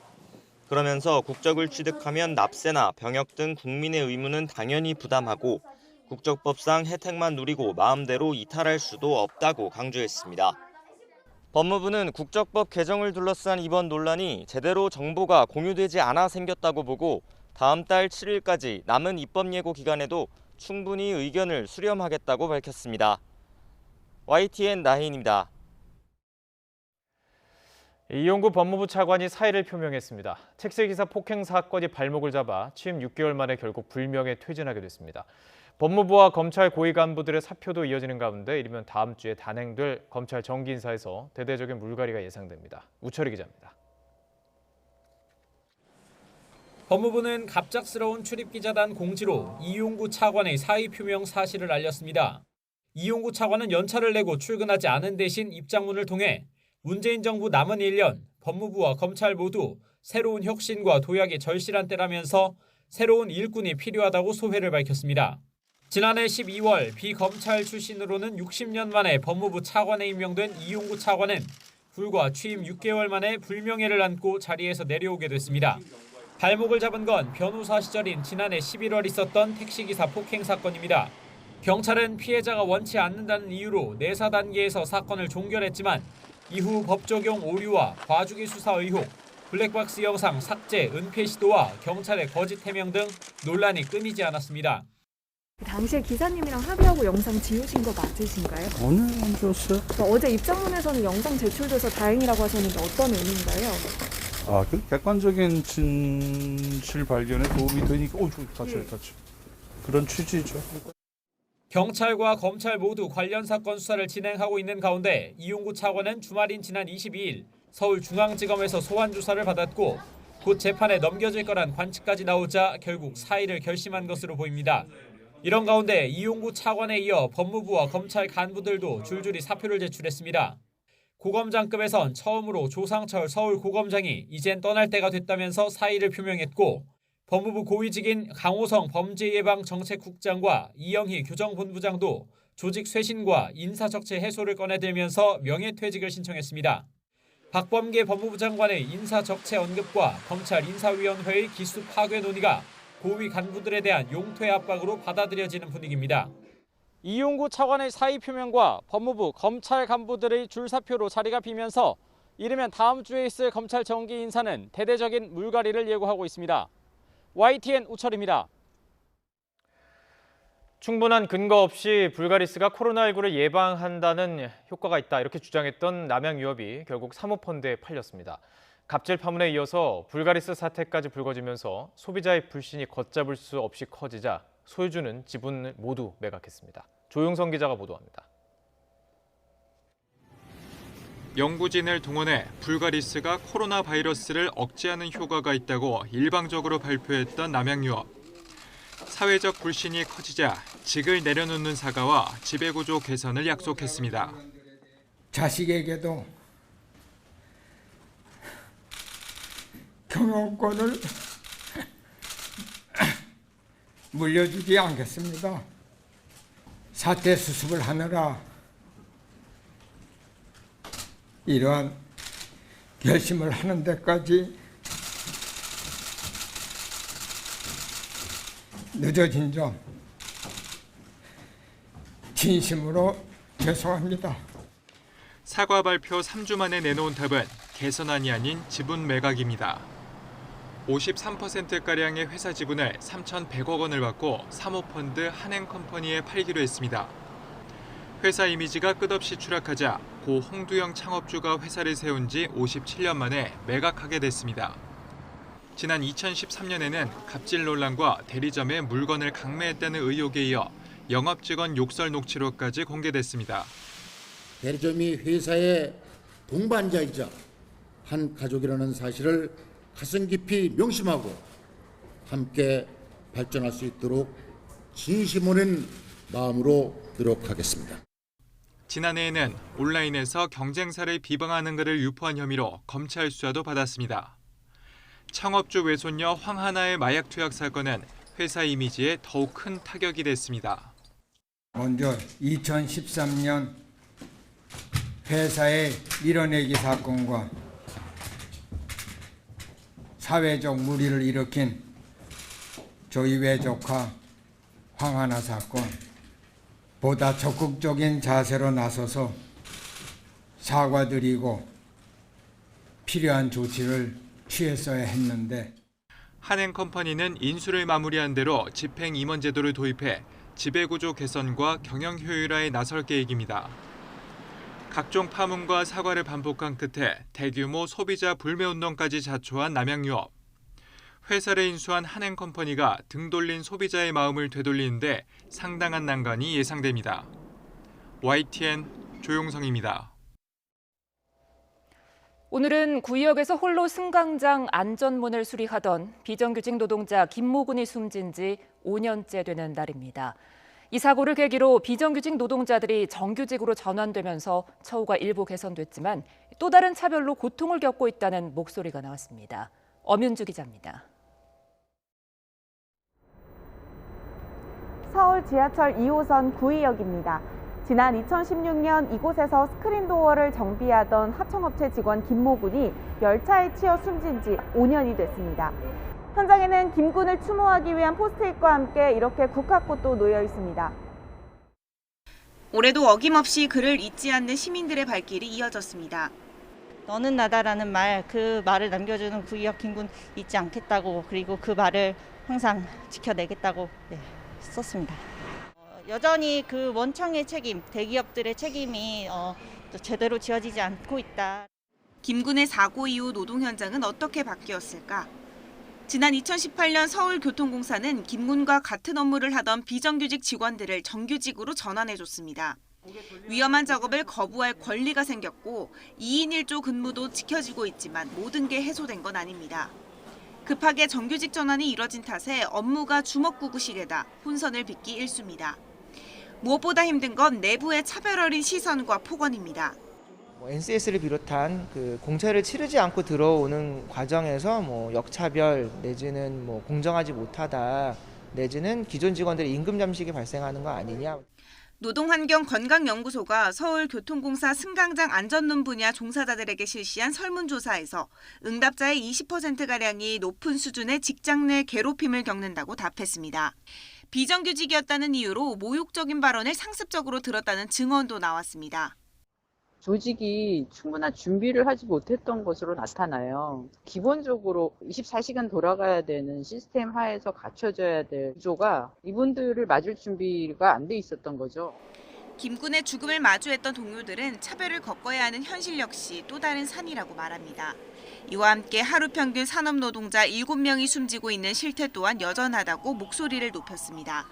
그러면서 국적을 취득하면 납세나 병역 등 국민의 의무는 당연히 부담하고 국적법상 혜택만 누리고 마음대로 이탈할 수도 없다고 강조했습니다. 법무부는 국적법 개정을 둘러싼 이번 논란이 제대로 정보가 공유되지 않아 생겼다고 보고 다음 달 7일까지 남은 입법 예고 기간에도 충분히 의견을 수렴하겠다고 밝혔습니다. YTN 나혜인입니다. 이용구 법무부 차관이 사의를 표명했습니다. 택시기사 폭행 사건이 발목을 잡아 취임 6개월 만에 결국 불명예 퇴진하게 됐습니다. 법무부와 검찰 고위 간부들의 사표도 이어지는 가운데 이르면 다음 주에 단행될 검찰 정기 인사에서 대대적인 물갈이가 예상됩니다. 우철희 기자입니다. 법무부는 갑작스러운 출입기자단 공지로 이용구 차관의 사의 표명 사실을 알렸습니다. 이용구 차관은 연차를 내고 출근하지 않은 대신 입장문을 통해 문재인 정부 남은 1년 법무부와 검찰 모두 새로운 혁신과 도약의 절실한 때라면서 새로운 일꾼이 필요하다고 소회를 밝혔습니다. 지난해 12월 비검찰 출신으로는 60년 만에 법무부 차관에 임명된 이용구 차관은 불과 취임 6개월 만에 불명예를 안고 자리에서 내려오게 됐습니다. 발목을 잡은 건 변호사 시절인 지난해 11월 있었던 택시기사 폭행 사건입니다. 경찰은 피해자가 원치 않는다는 이유로 내사 단계에서 사건을 종결했지만 이후 법 적용 오류와 과주기 수사 의혹, 블랙박스 영상 삭제, 은폐 시도와 경찰의 거짓 해명 등 논란이 끊이지 않았습니다. 당시에 기사님이랑 합의하고 영상 지우신 거 맞으신가요? 오늘 안 줬어요? 어제 입장문에서는 영상 제출돼서 다행이라고 하셨는데 어떤 의미인가요? 그 객관적인 진실 발견에 도움이 되니까 다치. 그런 취지죠. 경찰과 검찰 모두 관련 사건 수사를 진행하고 있는 가운데 이용구 차관은 주말인 지난 22일 서울중앙지검에서 소환 조사를 받았고 곧 재판에 넘겨질 거란 관측까지 나오자 결국 사의를 결심한 것으로 보입니다. 이런 가운데 이용구 차관에 이어 법무부와 검찰 간부들도 줄줄이 사표를 제출했습니다. 고검장급에선 처음으로 조상철 서울고검장이 이젠 떠날 때가 됐다면서 사의를 표명했고 법무부 고위직인 강호성 범죄예방정책국장과 이영희 교정본부장도 조직 쇄신과 인사적체 해소를 꺼내들면서 명예퇴직을 신청했습니다. 박범계 법무부 장관의 인사적체 언급과 검찰 인사위원회의 기수 파괴 논의가 고위 간부들에 대한 용퇴 압박으로 받아들여지는 분위기입니다. 이용구 차관의 사의 표명과 법무부, 검찰 간부들의 줄사표로 자리가 비면서 이르면 다음 주에 있을 검찰 정기 인사는 대대적인 물갈이를 예고하고 있습니다. YTN 우철입니다. 충분한 근거 없이 불가리스가 코로나19를 예방한다는 효과가 있다 이렇게 주장했던 남양유업이 결국 사모펀드에 팔렸습니다. 갑질 파문에 이어서 불가리스 사태까지 불거지면서 소비자의 불신이 걷잡을 수 없이 커지자 소유주는 지분을 모두 매각했습니다. 조용성 기자가 보도합니다. 연구진을 동원해 불가리스가 코로나 바이러스를 억제하는 효과가 있다고 일방적으로 발표했던 남양유업. 사회적 불신이 커지자 직을 내려놓는 사과와 지배구조 개선을 약속했습니다. 자식에게도 경영권을 물려주지 않겠습니다. 사태 수습을 하느라 이러한 결심을 하는 데까지 늦어진 점 진심으로 죄송합니다. 사과 발표 3주 만에 내놓은 답은 개선안이 아닌 지분 매각입니다. 53%가량의 회사 지분을 3,100억 원을 받고 사모펀드 한행컴퍼니에 팔기로 했습니다. 회사 이미지가 끝없이 추락하자 고 홍두영 창업주가 회사를 세운 지 57년 만에 매각하게 됐습니다. 지난 2013년에는 갑질 논란과 대리점에 물건을 강매했다는 의혹에 이어 영업 직원 욕설 녹취록까지 공개됐습니다. 대리점이 회사의 동반자이자 한 가족이라는 사실을 가슴 깊이 명심하고 함께 발전할 수 있도록 진심 어린 마음으로 노력하겠습니다. 지난해에는 온라인에서 경쟁사를 비방하는 글을 유포한 혐의로 검찰 수사도 받았습니다. 창업주 외손녀 황하나의 마약 투약 사건은 회사 이미지에 더욱 큰 타격이 됐습니다. 먼저 2013년 회사의 밀어내기 사건과 사회적 물의를 일으킨 저희 외조카 황하나 사건, 보다 적극적인 자세로 나서서 사과드리고 필요한 조치를 취했어야 했는데 한행컴퍼니는 인수를 마무리한 대로 집행임원 제도를 도입해 지배구조 개선과 경영 효율화에 나설 계획입니다. 각종 파문과 사과를 반복한 끝에 대규모 소비자 불매운동까지 자초한 남양유업. 회사를 인수한 한행컴퍼니가 등 돌린 소비자의 마음을 되돌리는데 상당한 난관이 예상됩니다. YTN 조용성입니다. 오늘은 구의역에서 홀로 승강장 안전문을 수리하던 비정규직 노동자 김모군이 숨진 지 5년째 되는 날입니다. 이 사고를 계기로 비정규직 노동자들이 정규직으로 전환되면서 처우가 일부 개선됐지만 또 다른 차별로 고통을 겪고 있다는 목소리가 나왔습니다. 엄윤주 기자입니다. 서울 지하철 2호선 구의역입니다. 지난 2016년 이곳에서 스크린도어를 정비하던 하청업체 직원 김모군이 열차에 치여 숨진 지 5년이 됐습니다. 현장에는 김 군을 추모하기 위한 포스트잇과 함께 이렇게 국화꽃도 놓여 있습니다. 올해도 어김없이 그를 잊지 않는 시민들의 발길이 이어졌습니다. 너는 나다라는 말, 그 말을 남겨주는 구의역 김군 잊지 않겠다고, 그리고 그 말을 항상 지켜내겠다고 썼습니다. 여전히 그 원청의 책임, 대기업들의 책임이 또 제대로 지어지지 않고 있다. 김군의 사고 이후 노동 현장은 어떻게 바뀌었을까? 지난 2018년 서울교통공사는 김군과 같은 업무를 하던 비정규직 직원들을 정규직으로 전환해줬습니다. 위험한 작업을 거부할 권리가 생겼고 2인 1조 근무도 지켜지고 있지만 모든 게 해소된 건 아닙니다. 급하게 정규직 전환이 이뤄진 탓에 업무가 주먹구구식에다 혼선을 빚기 일쑤입니다. 무엇보다 힘든 건 내부의 차별 어린 시선과 폭언입니다. NCS를 비롯한 그 공채를 치르지 않고 들어오는 과정에서 역차별 내지는 공정하지 못하다 내지는 기존 직원들의 임금 잠식이 발생하는 거 아니냐. 노동환경건강연구소가 서울교통공사 승강장 안전문 분야 종사자들에게 실시한 설문조사에서 응답자의 20%가량이 높은 수준의 직장 내 괴롭힘을 겪는다고 답했습니다. 비정규직이었다는 이유로 모욕적인 발언을 상습적으로 들었다는 증언도 나왔습니다. 조직이 충분한 준비를 하지 못했던 것으로 나타나요. 기본적으로 24시간 돌아가야 되는 시스템 하에서 갖춰져야 될 구조가 이분들을 맞을 준비가 안 돼 있었던 거죠. 김군의 죽음을 마주했던 동료들은 차별을 겪어야 하는 현실 역시 또 다른 산이라고 말합니다. 이와 함께 하루 평균 산업노동자 7명이 숨지고 있는 실태 또한 여전하다고 목소리를 높였습니다.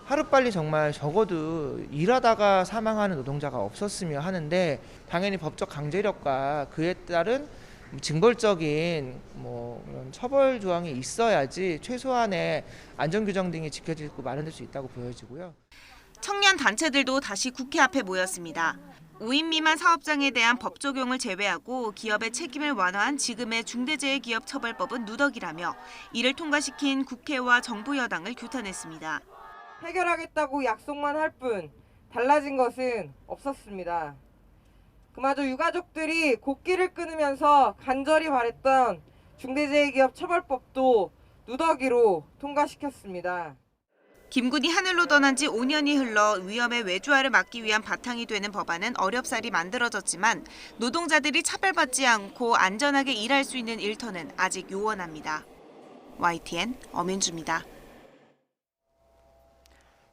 하루빨리 정말 적어도 일하다가 사망하는 노동자가 없었으면 하는데 당연히 법적 강제력과 그에 따른 징벌적인 그런 처벌 조항이 있어야지 최소한의 안전규정 등이 지켜지고 마련될 수 있다고 보여지고요. 청년 단체들도 다시 국회 앞에 모였습니다. 5인 미만 사업장에 대한 법 적용을 제외하고 기업의 책임을 완화한 지금의 중대재해기업처벌법은 누더기라며 이를 통과시킨 국회와 정부 여당을 규탄했습니다. 해결하겠다고 약속만 할 뿐 달라진 것은 없었습니다. 그마저 유가족들이 곡기를 끊으면서 간절히 바랬던 중대재해기업처벌법도 누더기로 통과시켰습니다. 김군이 하늘로 떠난 지 5년이 흘러 위험의 외주화를 막기 위한 바탕이 되는 법안은 어렵사리 만들어졌지만 노동자들이 차별받지 않고 안전하게 일할 수 있는 일터는 아직 요원합니다. YTN 엄윤주입니다.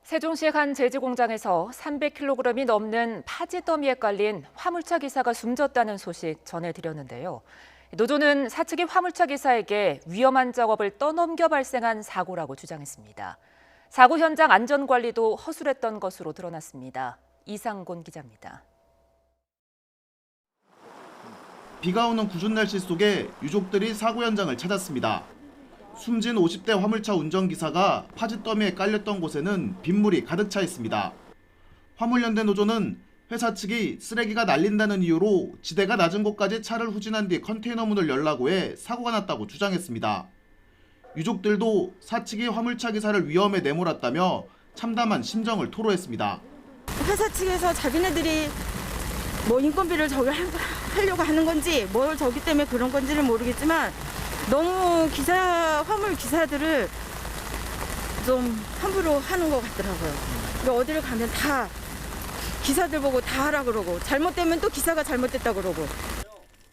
세종시 한 제지공장에서 300kg이 넘는 파지 더미에 깔린 화물차 기사가 숨졌다는 소식 전해드렸는데요. 노조는 사측이 화물차 기사에게 위험한 작업을 떠넘겨 발생한 사고라고 주장했습니다. 사고 현장 안전관리도 허술했던 것으로 드러났습니다. 이상곤 기자입니다. 비가 오는 궂은 날씨 속에 유족들이 사고 현장을 찾았습니다. 숨진 50대 화물차 운전기사가 파지 더미에 깔렸던 곳에는 빗물이 가득 차 있습니다. 화물연대 노조는 회사 측이 쓰레기가 날린다는 이유로 지대가 낮은 곳까지 차를 후진한 뒤 컨테이너 문을 열라고 해 사고가 났다고 주장했습니다. 유족들도 사측이 화물차 기사를 위험에 내몰았다며 참담한 심정을 토로했습니다. 회사 측에서 자기네들이 뭐 인건비를 저기 하려고 하는 건지 뭘 저기 때문에 그런 건지는 모르겠지만 너무 화물 기사들을 좀 함부로 하는 것 같더라고요. 그러니까 어디를 가면 다 기사들 보고 다 하라 그러고 잘못되면 또 기사가 잘못됐다 그러고.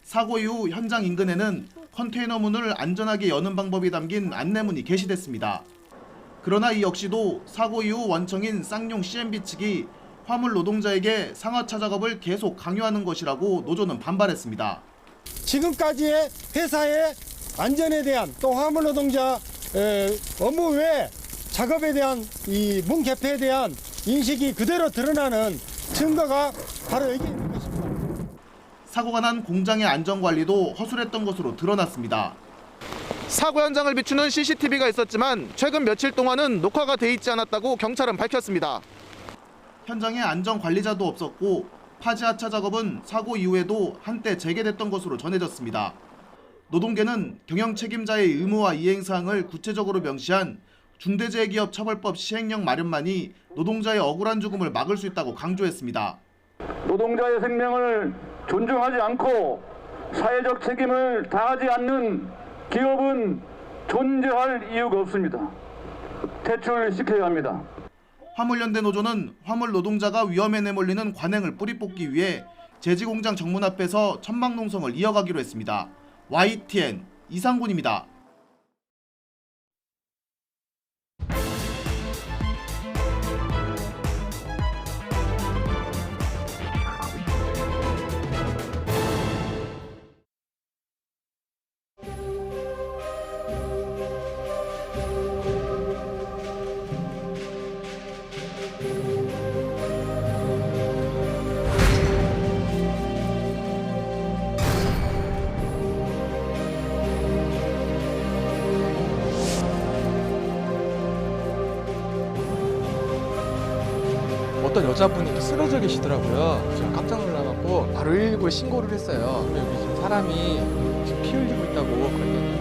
사고 이후 현장 인근에는 컨테이너 문을 안전하게 여는 방법이 담긴 안내문이 게시됐습니다. 그러나 이 역시도 사고 이후 원청인 쌍용 CMB 측이 화물 노동자에게 상하차 작업을 계속 강요하는 것이라고 노조는 반발했습니다. 지금까지의 회사의 안전에 대한 또 화물 노동자 업무 외 작업에 대한 이 문개폐에 대한 인식이 그대로 드러나는 증거가 바로 여기 있는 것입니다. 사고가 난 공장의 안전관리도 허술했던 것으로 드러났습니다. 사고 현장을 비추는 CCTV가 있었지만 최근 며칠 동안은 녹화가 돼 있지 않았다고 경찰은 밝혔습니다. 현장에 안전관리자도 없었고 파지 하차 작업은 사고 이후에도 한때 재개됐던 것으로 전해졌습니다. 노동계는 경영 책임자의 의무와 이행사항을 구체적으로 명시한 중대재해기업처벌법 시행령 마련만이 노동자의 억울한 죽음을 막을 수 있다고 강조했습니다. 노동자의 생명을 존중하지 않고 사회적 책임을 다하지 않는 기업은 존재할 이유가 없습니다. 퇴출시켜야 합니다. 화물연대 노조는 화물 노동자가 위험에 내몰리는 관행을 뿌리 뽑기 위해 제지공장 정문 앞에서 천막농성을 이어가기로 했습니다. YTN 이상군입니다. 어떤 여자분이 쓰러져 계시더라고요. 제가 깜짝 놀라갖고 바로 119에 신고를 했어요. 근데 여기 지금 사람이 지금 피 흘리고 있다고 그랬더니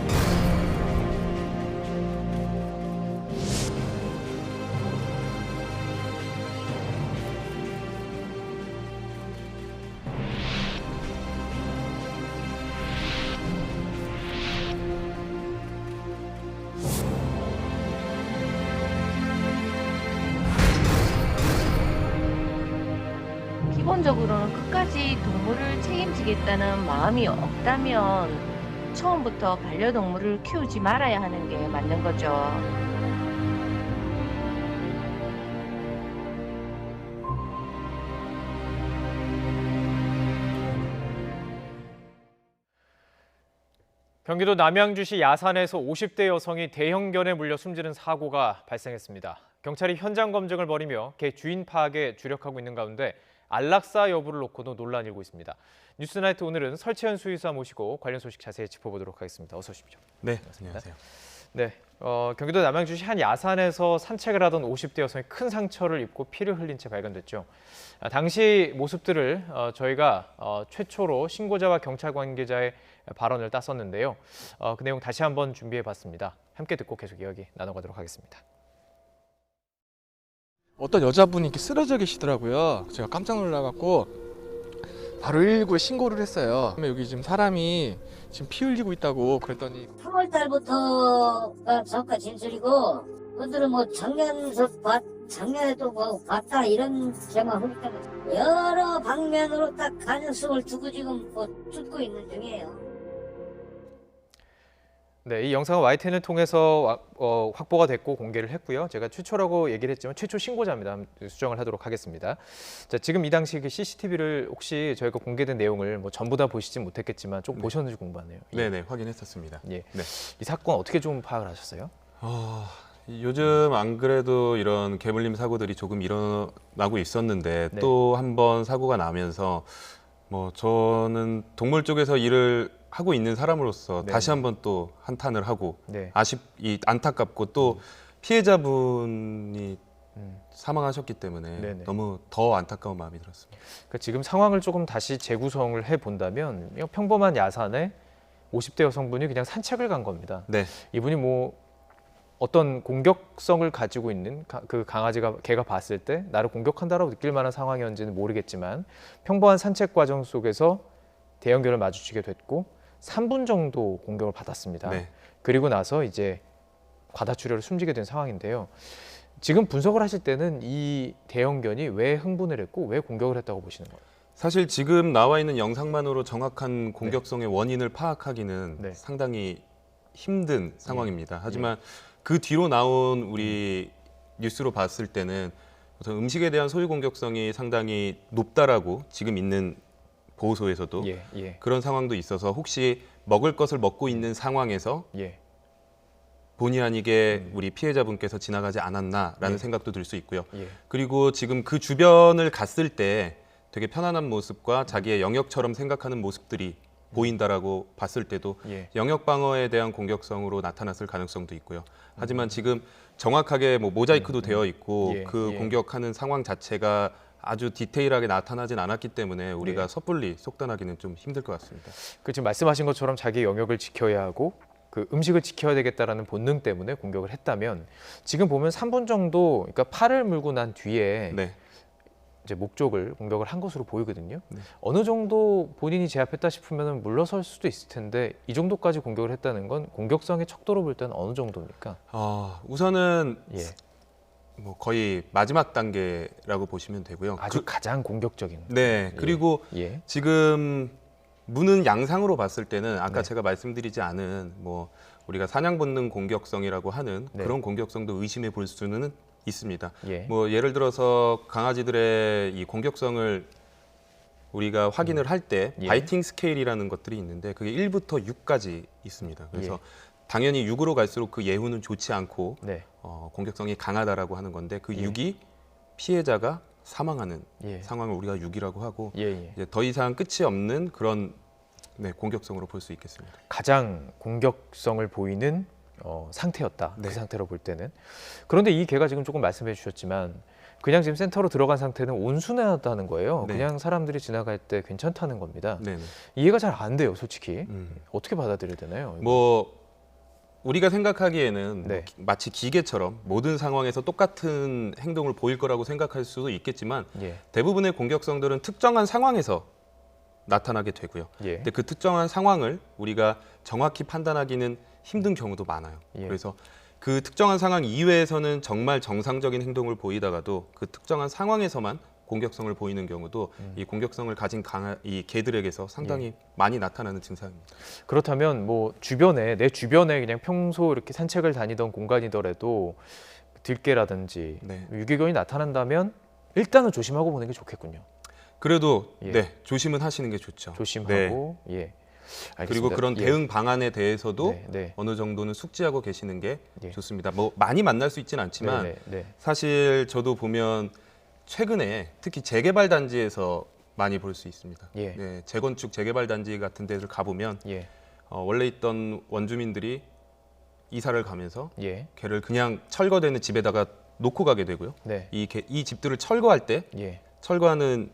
기본적으로는 끝까지 동물을 책임지겠다는 마음이 없다면 처음부터 반려동물을 키우지 말아야 하는 게 맞는 거죠. 경기도 남양주시 야산에서 50대 여성이 대형견에 물려 숨지는 사고가 발생했습니다. 경찰이 현장 검증을 벌이며 개 주인 파악에 주력하고 있는 가운데 안락사 여부를 놓고도 논란이 일고 있습니다. 뉴스나이트 오늘은 설채연 수의사 모시고 관련 소식 자세히 짚어보도록 하겠습니다. 어서 오십시오. 네, 안녕하세요. 네, 경기도 남양주시 한 야산에서 산책을 하던 50대 여성이 큰 상처를 입고 피를 흘린 채 발견됐죠. 당시 모습들을 저희가 최초로 신고자와 경찰 관계자의 발언을 땄었는데요. 그 내용 다시 한번 준비해봤습니다. 함께 듣고 계속 이야기 나눠가도록 하겠습니다. 어떤 여자분이 이렇게 쓰러져 계시더라고요. 제가 깜짝 놀라갖고 바로 119에 신고를 했어요. 여기 지금 사람이 지금 피 흘리고 있다고 그랬더니 3월 달부터가 잠깐 진술이고 그들은 뭐 작년에도 뭐 봤다 이런 제가 하기 때문에 여러 방면으로 딱 가능성을 두고 지금 뭐 쫓고 있는 중이에요. 네, 이 영상은 YTN을 통해서 확보가 됐고 공개를 했고요. 제가 최초라고 얘기를 했지만 최초 신고자입니다. 수정을 하도록 하겠습니다. 자, 지금 이 당시 그 CCTV를 혹시 저희가 공개된 내용을 뭐 전부 다 보시진 못했겠지만 좀 보셨는지 궁금하네요. 네, 확인했었습니다. 예. 네. 이 사건 어떻게 좀 파악을 하셨어요? 요즘 안 그래도 이런 개물림 사고들이 조금 일어나고 있었는데 네. 또 한 번 사고가 나면서 뭐 저는 동물 쪽에서 일을 하고 있는 사람으로서 네. 다시 한번 또 한탄을 하고 네. 안타깝고 또 피해자분이 사망하셨기 때문에 네네. 너무 더 안타까운 마음이 들었습니다. 그러니까 지금 상황을 조금 다시 재구성을 해본다면 평범한 야산에 50대 여성분이 그냥 산책을 간 겁니다. 네. 이분이 뭐 어떤 공격성을 가지고 있는 그 강아지가 걔가 봤을 때 나를 공격한다라고 느낄 만한 상황이었는지는 모르겠지만 평범한 산책 과정 속에서 대형견을 마주치게 됐고 3분 정도 공격을 받았습니다. 네. 그리고 나서 이제 과다출혈을 숨지게 된 상황인데요. 지금 분석을 하실 때는 이 대형견이 왜 흥분을 했고 왜 공격을 했다고 보시는 거예요? 사실 지금 나와 있는 영상만으로 정확한 공격성의 원인을 파악하기는 상당히 힘든 상황입니다. 하지만 그 뒤로 나온 우리 뉴스로 봤을 때는 우선 음식에 대한 소유 공격성이 상당히 높다라고 지금 있는 보호소에서도 그런 상황도 있어서 혹시 먹을 것을 먹고 있는 상황에서 본의 아니게 우리 피해자분께서 지나가지 않았나라는 생각도 들 수 있고요. 그리고 지금 그 주변을 갔을 때 되게 편안한 모습과 자기의 영역처럼 생각하는 모습들이 보인다라고 봤을 때도 영역 방어에 대한 공격성으로 나타났을 가능성도 있고요. 하지만 지금 정확하게 뭐 모자이크도 되어 있고 그 공격하는 상황 자체가 아주 디테일하게 나타나진 않았기 때문에 우리가 섣불리 속단하기는 좀 힘들 것 같습니다. 그 지금 말씀하신 것처럼 자기의 영역을 지켜야 하고 그 음식을 지켜야 되겠다라는 본능 때문에 공격을 했다면 지금 보면 3분 정도 그러니까 팔을 물고 난 뒤에 이제 목 쪽을 공격을 한 것으로 보이거든요. 어느 정도 본인이 제압했다 싶으면 물러설 수도 있을 텐데 이 정도까지 공격을 했다는 건 공격성의 척도로 볼 때는 어느 정도입니까? 우선은 뭐 거의 마지막 단계라고 보시면 되고요. 아주 가장 공격적인. 네. 그리고 지금 무는 양상으로 봤을 때는 아까 제가 말씀드리지 않은 뭐 우리가 사냥 본능 공격성이라고 하는 그런 공격성도 의심해 볼 수는 있습니다. 뭐 예를 들어서 강아지들의 이 공격성을 우리가 확인을 할 때 바이팅 스케일이라는 것들이 있는데 그게 1부터 6까지 있습니다. 그래서 당연히 6으로 갈수록 그 예후는 좋지 않고 공격성이 강하다라고 하는 건데 그 6이 피해자가 사망하는 상황을 우리가 6이라고 하고 이제 더 이상 끝이 없는 그런 공격성으로 볼 수 있겠습니다. 가장 공격성을 보이는 상태였다. 그 상태로 볼 때는. 그런데 이 개가 지금 조금 말씀해 주셨지만 그냥 지금 센터로 들어간 상태는 온순하다는 거예요. 그냥 사람들이 지나갈 때 괜찮다는 겁니다. 이해가 잘 안 돼요, 솔직히. 어떻게 받아들여야 되나요? 뭐 우리가 생각하기에는 마치 기계처럼 모든 상황에서 똑같은 행동을 보일 거라고 생각할 수도 있겠지만 대부분의 공격성들은 특정한 상황에서 나타나게 되고요. 근데 그 특정한 상황을 우리가 정확히 판단하기는 힘든 경우도 많아요. 그래서 그 특정한 상황 이외에서는 정말 정상적인 행동을 보이다가도 그 특정한 상황에서만 공격성을 보이는 경우도 이 공격성을 가진 이 개들에게서 상당히 많이 나타나는 증상입니다. 그렇다면 뭐 내 주변에 그냥 평소 이렇게 산책을 다니던 공간이더라도 들개라든지 유기견이 나타난다면 일단은 조심하고 보는 게 좋겠군요. 그래도 조심은 하시는 게 좋죠. 조심하고 알겠습니다. 그리고 그런 대응 방안에 대해서도 어느 정도는 숙지하고 계시는 게 좋습니다. 뭐 많이 만날 수 있지는 않지만 사실 저도 보면 최근에 특히 재개발 단지에서 많이 볼 수 있습니다. 재건축 재개발 단지 같은 데를 가보면 원래 있던 원주민들이 이사를 가면서 개를 그냥 철거되는 집에다가 놓고 가게 되고요. 이 집들을 철거할 때 철거하는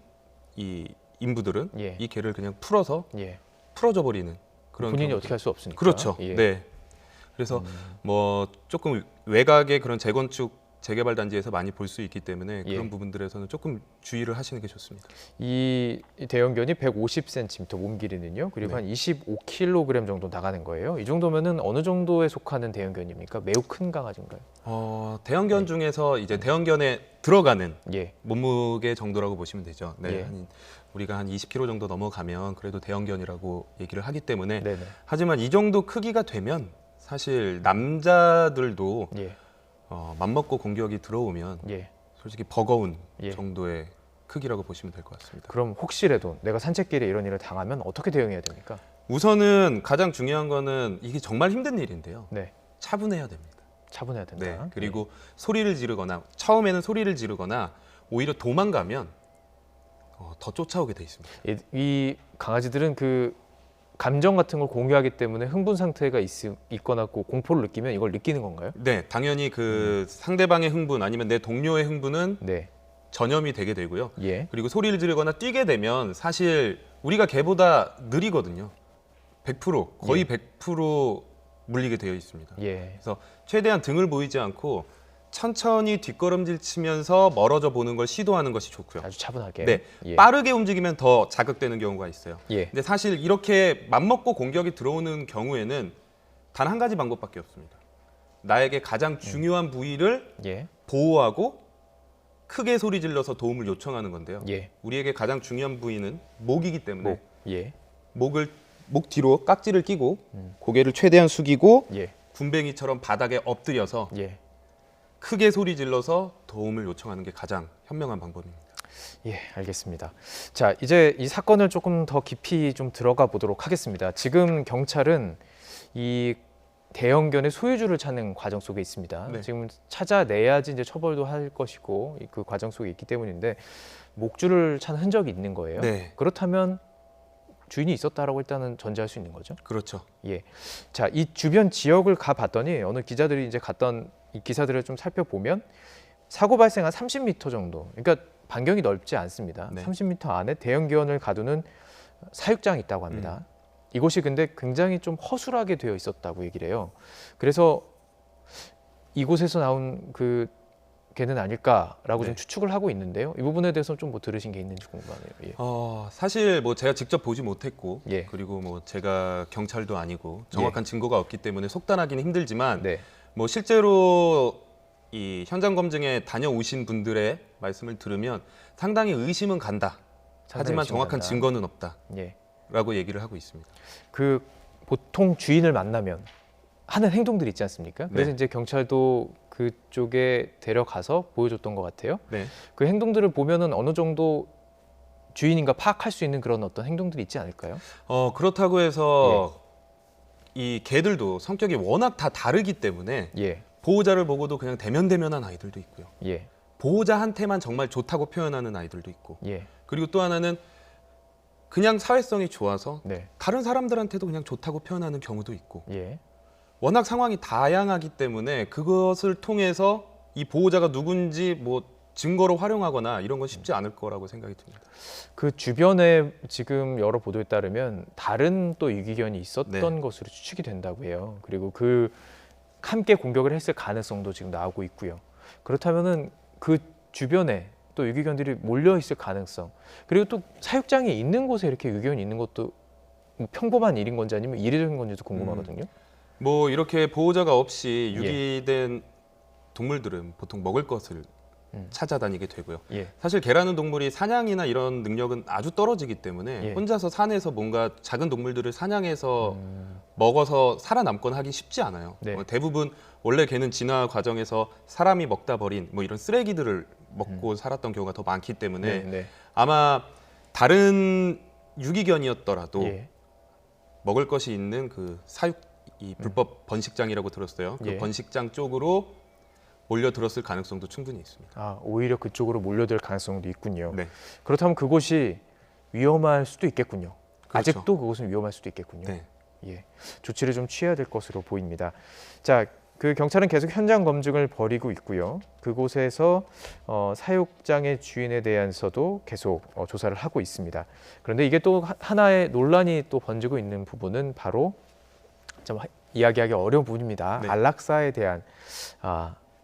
이 인부들은 이 개를 그냥 풀어줘 버리는 그런 본인이 경우도. 어떻게 할 수 없으니까. 그렇죠. 그래서 뭐 조금 외곽의 그런 재건축 재개발 단지에서 많이 볼 수 있기 때문에 그런 부분들에서는 조금 주의를 하시는 게 좋습니다. 이 대형견이 150cm 몸 길이는요. 그리고 한 25kg 정도 나가는 거예요. 이 정도면은 어느 정도에 속하는 대형견입니까? 매우 큰 강아지인가요? 대형견 중에서 이제 대형견에 들어가는 몸무게 정도라고 보시면 되죠. 우리가 한 20kg 정도 넘어가면 그래도 대형견이라고 얘기를 하기 때문에 하지만 이 정도 크기가 되면 사실 남자들도 맘먹고 공격이 들어오면 솔직히 버거운 정도의 크기라고 보시면 될 것 같습니다. 그럼 혹시라도 내가 산책길에 이런 일을 당하면 어떻게 대응해야 됩니까? 우선은 가장 중요한 거는 이게 정말 힘든 일인데요. 차분해야 됩니다. 차분해야 된다. 그리고 소리를 지르거나 처음에는 소리를 지르거나 오히려 도망가면 더 쫓아오게 돼 있습니다. 이 강아지들은 그 감정 같은 걸 공유하기 때문에 흥분 상태가 있거나 공포를 느끼면 이걸 느끼는 건가요? 네, 당연히 그 상대방의 흥분 아니면 내 동료의 흥분은 전염이 되게 되고요. 그리고 소리를 지르거나 뛰게 되면 사실 우리가 개보다 느리거든요. 100% 거의 100% 물리게 되어 있습니다. 예. 그래서 최대한 등을 보이지 않고 천천히 뒷걸음질 치면서 멀어져 보는 걸 시도하는 것이 좋고요. 아주 차분하게. 네, 예. 빠르게 움직이면 더 자극되는 경우가 있어요. 예. 근데 사실 이렇게 맘먹고 공격이 들어오는 경우에는 단 한 가지 방법밖에 없습니다. 나에게 가장 중요한 부위를 예. 보호하고 크게 소리 질러서 도움을 요청하는 건데요. 예. 우리에게 가장 중요한 부위는 목이기 때문에 예. 목 뒤로 깍지를 끼고 고개를 최대한 숙이고 예. 군뱅이처럼 바닥에 엎드려서 예. 크게 소리 질러서 도움을 요청하는 게 가장 현명한 방법입니다. 예, 알겠습니다. 자, 이제 이 사건을 조금 더 깊이 좀 들어가 보도록 하겠습니다. 지금 경찰은 이 대형견의 소유주를 찾는 과정 속에 있습니다. 네. 지금 찾아내야지 이제 처벌도 할 것이고 그 과정 속에 있기 때문인데 목줄을 찾은 흔적이 있는 거예요. 네. 그렇다면 주인이 있었다라고 일단은 전제할 수 있는 거죠. 그렇죠. 예. 자, 이 주변 지역을 가봤더니 어느 기자들이 이제 갔던 이 기사들을 좀 살펴보면 사고 발생한 30m 정도, 그러니까 반경이 넓지 않습니다. 네. 30m 안에 대형견을 가두는 사육장이 있다고 합니다. 이곳이 근데 굉장히 좀 허술하게 되어 있었다고 얘기를 해요. 그래서 이곳에서 나온 그 개는 아닐까라고 좀 추측을 하고 있는데요. 이 부분에 대해서 좀 뭐 들으신 게 있는지 궁금하네요. 예. 사실 뭐 제가 직접 보지 못했고 예. 그리고 뭐 제가 경찰도 아니고 정확한 증거가 없기 때문에 속단하기는 힘들지만 뭐 실제로 이 현장 검증에 다녀오신 분들의 말씀을 들으면 상당히 의심은 간다. 하지만 정확한 간다. 증거는 없다. 예. 라고 얘기를 하고 있습니다. 그 보통 주인을 만나면 하는 행동들이 있지 않습니까? 그래서 네. 이제 경찰도 그쪽에 데려가서 보여줬던 것 같아요. 네. 그 행동들을 보면은 어느 정도 주인인가 파악할 수 있는 그런 어떤 행동들이 있지 않을까요? 그렇다고 해서 이 개들도 성격이 워낙 다 다르기 때문에 보호자를 보고도 그냥 대면대면한 아이들도 있고요. 보호자한테만 정말 좋다고 표현하는 아이들도 있고 그리고 또 하나는 그냥 사회성이 좋아서 다른 사람들한테도 그냥 좋다고 표현하는 경우도 있고 워낙 상황이 다양하기 때문에 그것을 통해서 이 보호자가 누군지 뭐 증거로 활용하거나 이런 건 쉽지 않을 거라고 생각이 듭니다. 그 주변에 지금 여러 보도에 따르면 다른 또 유기견이 있었던 것으로 추측이 된다고 해요. 그리고 그 함께 공격을 했을 가능성도 지금 나오고 있고요. 그렇다면은 그 주변에 또 유기견들이 몰려 있을 가능성, 그리고 또 사육장이 있는 곳에 이렇게 유기견이 있는 것도 뭐 평범한 일인 건지 아니면 이례적인 건지도 궁금하거든요. 뭐 이렇게 보호자가 없이 유기된 동물들은 보통 먹을 것을 찾아다니게 되고요. 사실 개라는 동물이 사냥이나 이런 능력은 아주 떨어지기 때문에 혼자서 산에서 뭔가 작은 동물들을 사냥해서 먹어서 살아남거나 하기 쉽지 않아요. 대부분 원래 개는 진화 과정에서 사람이 먹다 버린 뭐 이런 쓰레기들을 먹고 살았던 경우가 더 많기 때문에 아마 다른 유기견이었더라도 먹을 것이 있는 그 이 불법 번식장이라고 들었어요. 그 번식장 쪽으로 몰려들었을 가능성도 충분히 있습니다. 오히려 그쪽으로 몰려들 가능성도 있군요. 그렇다면 그곳이 위험할 수도 있겠군요. 그렇죠. 아직도 그곳은 위험할 수도 있겠군요. 예, 조치를 좀 취해야 될 것으로 보입니다. 자, 그 경찰은 계속 현장 검증을 벌이고 있고요. 그곳에서 사육장의 주인에 대해서도 계속 조사를 하고 있습니다. 그런데 이게 또 하나의 논란이 또 번지고 있는 부분은 바로 좀 이야기하기 어려운 부분입니다. 안락사에 대한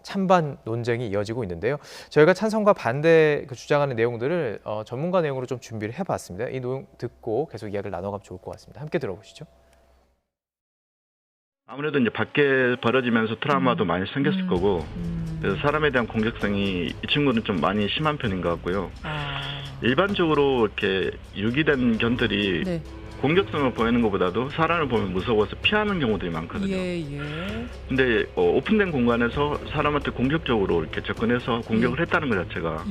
찬반 논쟁이 이어지고 있는데요. 저희가 찬성과 반대 주장하는 내용들을 전문가 내용으로 좀 준비를 해봤습니다. 이 내용 듣고 계속 이야기를 나눠가면 좋을 것 같습니다. 함께 들어보시죠. 아무래도 이제 밖에 벌어지면서 트라우마도 많이 생겼을 거고, 그래서 사람에 대한 공격성이 이 친구는 좀 많이 심한 편인 것 같고요. 일반적으로 이렇게 유기된 견들이 공격성을 보이는 것보다도 사람을 보면 무서워서 피하는 경우들이 많거든요. 근데 오픈된 공간에서 사람한테 공격적으로 이렇게 접근해서 공격을 했다는 것 자체가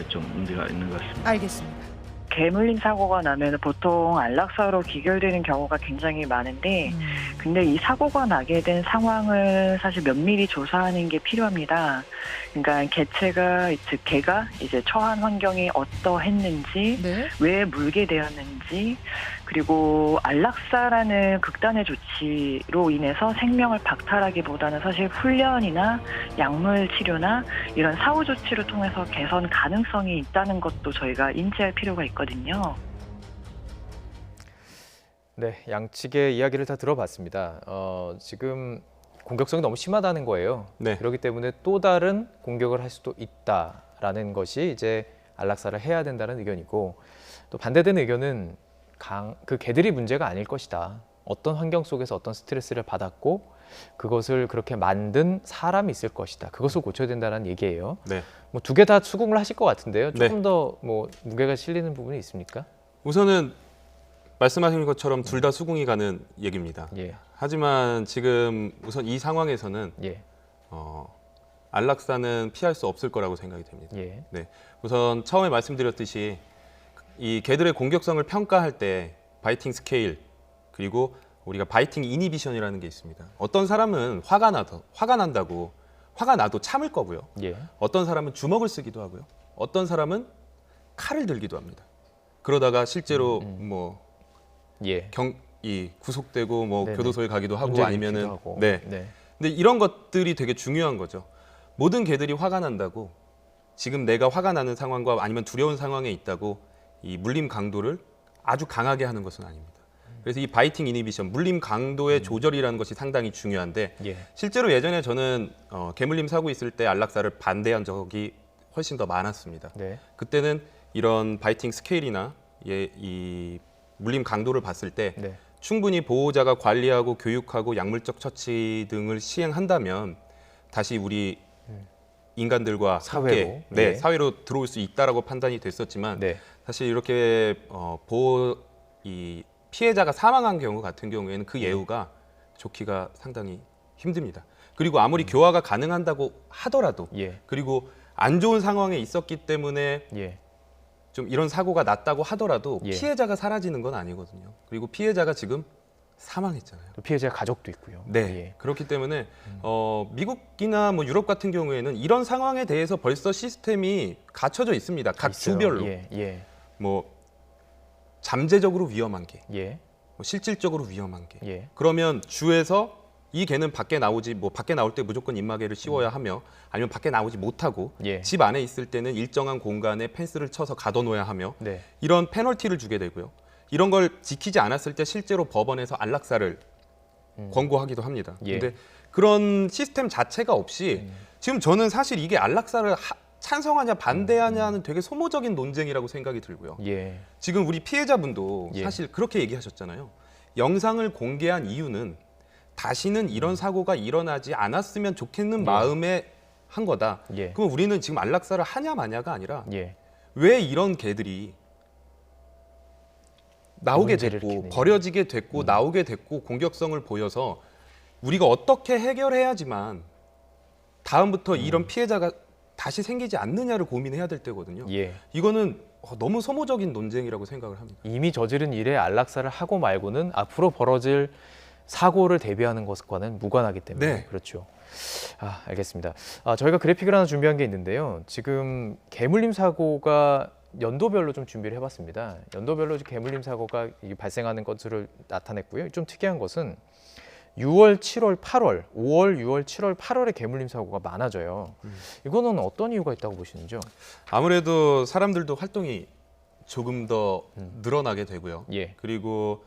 좀 문제가 있는 것 같습니다. 알겠습니다. 개 물린 사고가 나면 보통 안락사로 기결되는 경우가 굉장히 많은데 근데 이 사고가 나게 된 상황을 사실 면밀히 조사하는 게 필요합니다. 그러니까 즉 개가 이제 처한 환경이 어떠했는지, 왜 물게 되었는지, 그리고 안락사라는 극단의 조치로 인해서 생명을 박탈하기보다는 사실 훈련이나 약물 치료나 이런 사후 조치를 통해서 개선 가능성이 있다는 것도 저희가 인지할 필요가 있거든요. 네, 양측의 이야기를 다 들어봤습니다. 지금 공격성이 너무 심하다는 거예요. 네. 그렇기 때문에 또 다른 공격을 할 수도 있다라는 것이 이제 안락사를 해야 된다는 의견이고, 또 반대되는 의견은 그 개들이 문제가 아닐 것이다. 어떤 환경 속에서 어떤 스트레스를 받았고 그것을 그렇게 만든 사람이 있을 것이다. 그것을 고쳐야 된다는 얘기예요. 네. 뭐 두 개 다 수긍을 하실 것 같은데요. 조금 네. 더 뭐 무게가 실리는 부분이 있습니까? 우선은 말씀하신 것처럼 둘 다 수긍이 가는 얘기입니다. 예. 하지만 지금 우선 이 상황에서는 예. 안락사는 피할 수 없을 거라고 생각이 됩니다. 예. 네. 우선 처음에 말씀드렸듯이 이 개들의 공격성을 평가할 때 바이팅 스케일, 그리고 우리가 바이팅 이니비션이라는 게 있습니다. 어떤 사람은 화가 나도 참을 거고요. 예. 어떤 사람은 주먹을 쓰기도 하고요. 어떤 사람은 칼을 들기도 합니다. 그러다가 실제로 이 구속되고 뭐 네네. 교도소에 가기도 하고 문제 아니면은 일으키기도 하고. 네. 네. 근데 이런 것들이 되게 중요한 거죠. 모든 개들이 화가 난다고 지금 내가 화가 나는 상황과 아니면 두려운 상황에 있다고 이 물림 강도를 아주 강하게 하는 것은 아닙니다. 그래서 이 바이팅 이니비션, 물림 강도의 조절이라는 것이 상당히 중요한데 예. 실제로 예전에 저는 개물림 사고 있을 때 안락사를 반대한 적이 훨씬 더 많았습니다. 네. 그때는 이런 바이팅 스케일이나 이 물림 강도를 봤을 때 네. 충분히 보호자가 관리하고 교육하고 약물적 처치 등을 시행한다면 다시 우리 인간들과 사회로, 함께 네, 예. 사회로 들어올 수 있다라고 판단이 됐었지만 네. 사실 이렇게 이 피해자가 사망한 경우 같은 경우에는 그 예우가 좋기가 상당히 힘듭니다. 그리고 아무리 교화가 가능한다고 하더라도 예. 그리고 안 좋은 상황에 있었기 때문에 예. 좀 이런 사고가 났다고 하더라도 예. 피해자가 사라지는 건 아니거든요. 그리고 피해자가 지금 사망했잖아요. 또 피해자 가족도 있고요. 네. 예. 그렇기 때문에 미국이나 뭐 유럽 같은 경우에는 이런 상황에 대해서 벌써 시스템이 갖춰져 있습니다. 각 있어요. 주별로. 예. 예. 뭐 잠재적으로 위험한 개, 예. 뭐 실질적으로 위험한 개. 예. 그러면 주에서 이 개는 밖에 나오지 뭐 밖에 나올 때 무조건 입마개를 씌워야 하며 아니면 밖에 나오지 못하고 예. 집 안에 있을 때는 일정한 공간에 펜스를 쳐서 가둬놓아야 하며 네. 이런 페널티를 주게 되고요. 이런 걸 지키지 않았을 때 실제로 법원에서 안락사를 권고하기도 합니다. 예. 근데 그런 시스템 자체가 없이 지금 저는 사실 이게 안락사를 찬성하냐 반대하냐는 되게 소모적인 논쟁이라고 생각이 들고요. 예. 지금 우리 피해자분도 예. 사실 그렇게 얘기하셨잖아요. 영상을 공개한 이유는 다시는 이런 사고가 일어나지 않았으면 좋겠는 마음에 한 거다. 예. 그럼 우리는 지금 안락사를 하냐 마냐가 아니라 예. 왜 이런 개들이 나오게 문제를 됐고 일으키느냐. 버려지게 됐고 나오게 됐고 공격성을 보여서 우리가 어떻게 해결해야지만 다음부터 이런 피해자가 다시 생기지 않느냐를 고민해야 될 때거든요. 예. 이거는 너무 소모적인 논쟁이라고 생각을 합니다. 이미 저지른 일에 안락사를 하고 말고는 앞으로 벌어질 사고를 대비하는 것과는 무관하기 때문에 네. 그렇죠. 알겠습니다. 저희가 그래픽을 하나 준비한 게 있는데요. 지금 개물림 사고가 연도별로 좀 준비를 해봤습니다. 연도별로 개물림 사고가 발생하는 것을 나타냈고요. 좀 특이한 것은 6월, 7월, 8월, 5월, 6월, 7월, 8월에 개물림 사고가 많아져요. 이거는 어떤 이유가 있다고 보시는지요? 아무래도 사람들도 활동이 조금 더 늘어나게 되고요. 예. 그리고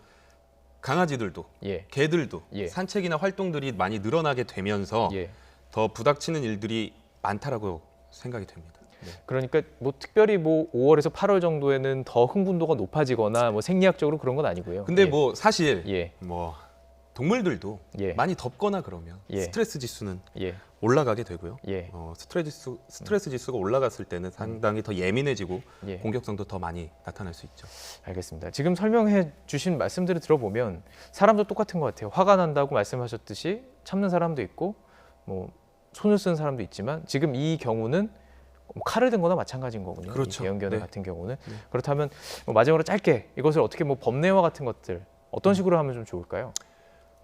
강아지들도, 예. 개들도 예. 산책이나 활동들이 많이 늘어나게 되면서 예. 더 부닥치는 일들이 많다라고 생각이 됩니다. 네. 그러니까 뭐 특별히 뭐 5월에서 8월 정도에는 더 흥분도가 높아지거나 뭐 생리학적으로 그런 건 아니고요. 근데 예. 뭐 사실 예. 뭐 동물들도 예. 많이 덥거나 그러면 예. 스트레스 지수는 예. 올라가게 되고요. 예. 스트레스 지수가 올라갔을 때는 상당히 더 예민해지고 예. 공격성도 더 많이 나타날 수 있죠. 알겠습니다. 지금 설명해 주신 말씀들을 들어보면 사람도 똑같은 것 같아요. 화가 난다고 말씀하셨듯이 참는 사람도 있고 뭐 손을 쓰는 사람도 있지만 지금 이 경우는 칼을 든 거나 마찬가지인 거군요. 그렇죠. 이 대형견 네. 같은 경우는. 그렇다면 뭐 마지막으로 짧게 이것을 어떻게 뭐 법례화 같은 것들 어떤 식으로 하면 좀 좋을까요?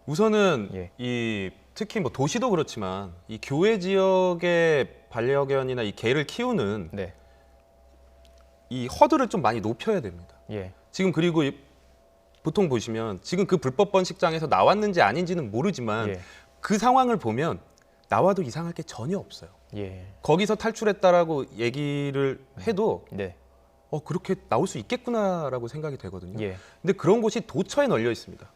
우선은 예. 이 특히 뭐 도시도 그렇지만 이 교외 지역의 반려견이나 이 개를 키우는 네. 이 허들을 좀 많이 높여야 됩니다. 예. 지금 그리고 보통 보시면 지금 그 불법 번식장에서 나왔는지 아닌지는 모르지만 예. 그 상황을 보면 나와도 이상할 게 전혀 없어요. 예. 거기서 탈출했다라고 얘기를 해도 네. 그렇게 나올 수 있겠구나라고 생각이 되거든요. 예. 근데 그런 곳이 도처에 널려 있습니다.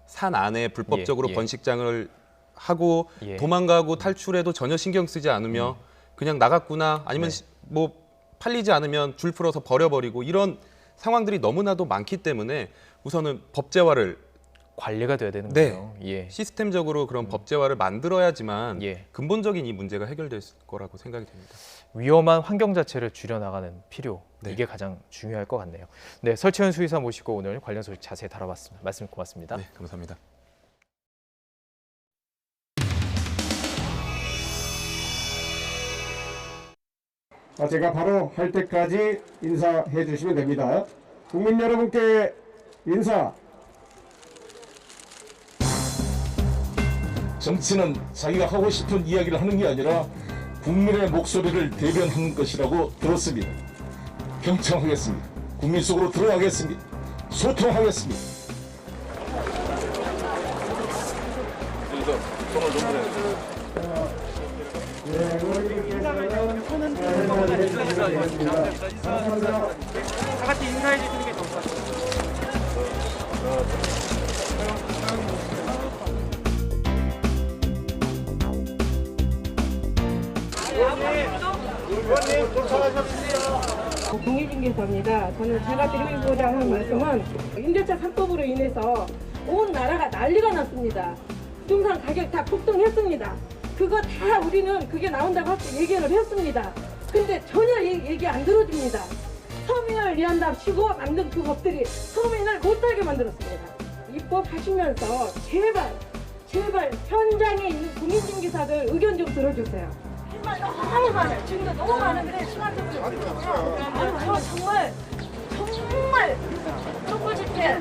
산 안에 불법적으로 예. 번식장을 하고 예. 도망가고 탈출해도 전혀 신경 쓰지 않으며 그냥 나갔구나 아니면 네. 뭐 팔리지 않으면 줄 풀어서 버려버리고 이런 상황들이 너무나도 많기 때문에 우선은 법제화를 관리가 돼야 되는 네. 거예요. 예. 시스템적으로 그런 법제화를 만들어야지만 예. 근본적인 이 문제가 해결될 거라고 생각이 됩니다. 위험한 환경 자체를 줄여나가는 필요, 네. 이게 가장 중요할 것 같네요. 네, 설채연 수의사 모시고 오늘 관련 소식 자세히 다뤄봤습니다. 말씀 고맙습니다. 네, 감사합니다. 제가 바로 할 때까지 인사해 주시면 됩니다. 국민 여러분께 인사. 정치는 자기가 하고 싶은 이야기를 하는 게 아니라 국민의 목소리를 대변하는 것이라고 들었습니다. 경청하겠습니다. 국민 속으로 들어가겠습니다. 소통하겠습니다. 손을 다 같이 인사해 주시는 게 좋을 것 같아요. 동의중개사입니다. 제가 드리고자 하는 말씀은 임대차 3법으로 인해서 온 나라가 난리가 났습니다. 부동산 가격 다 폭등했습니다. 그거 다 우리는 그게 나온다고 얘기를 했습니다. 근데 전혀 얘기 안 들어줍니다. 서민을 위한답시고 만든 그 법들이 서민을 못살게 만들었습니다. 입법하시면서 제발 현장에 있는 공인중개사들 의견 좀 들어주세요. 너무 많아요. 지금도 너무 많은데 시간적으로 정말 촛불 집회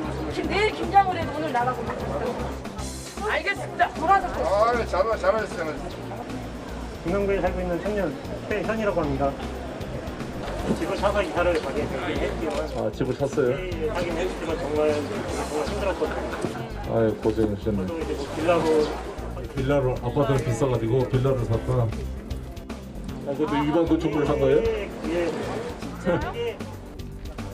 내일 김장을 해도 오늘 나가고 알겠습니다. 돌아서 잘하셨어요. 중랑구에 살고 있는 청년 최현이라고 합니다. 집을 사서 이사를 가게 했지만 집을 샀어요? 네, 하긴 했지만 정말 힘들었거든요. 아유 고생하셨네. 저도 이제 뭐 빌라로 아파트는 비싸가지고 빌라를 샀다. 그것도 일반 건축물을 산 거예요? 예.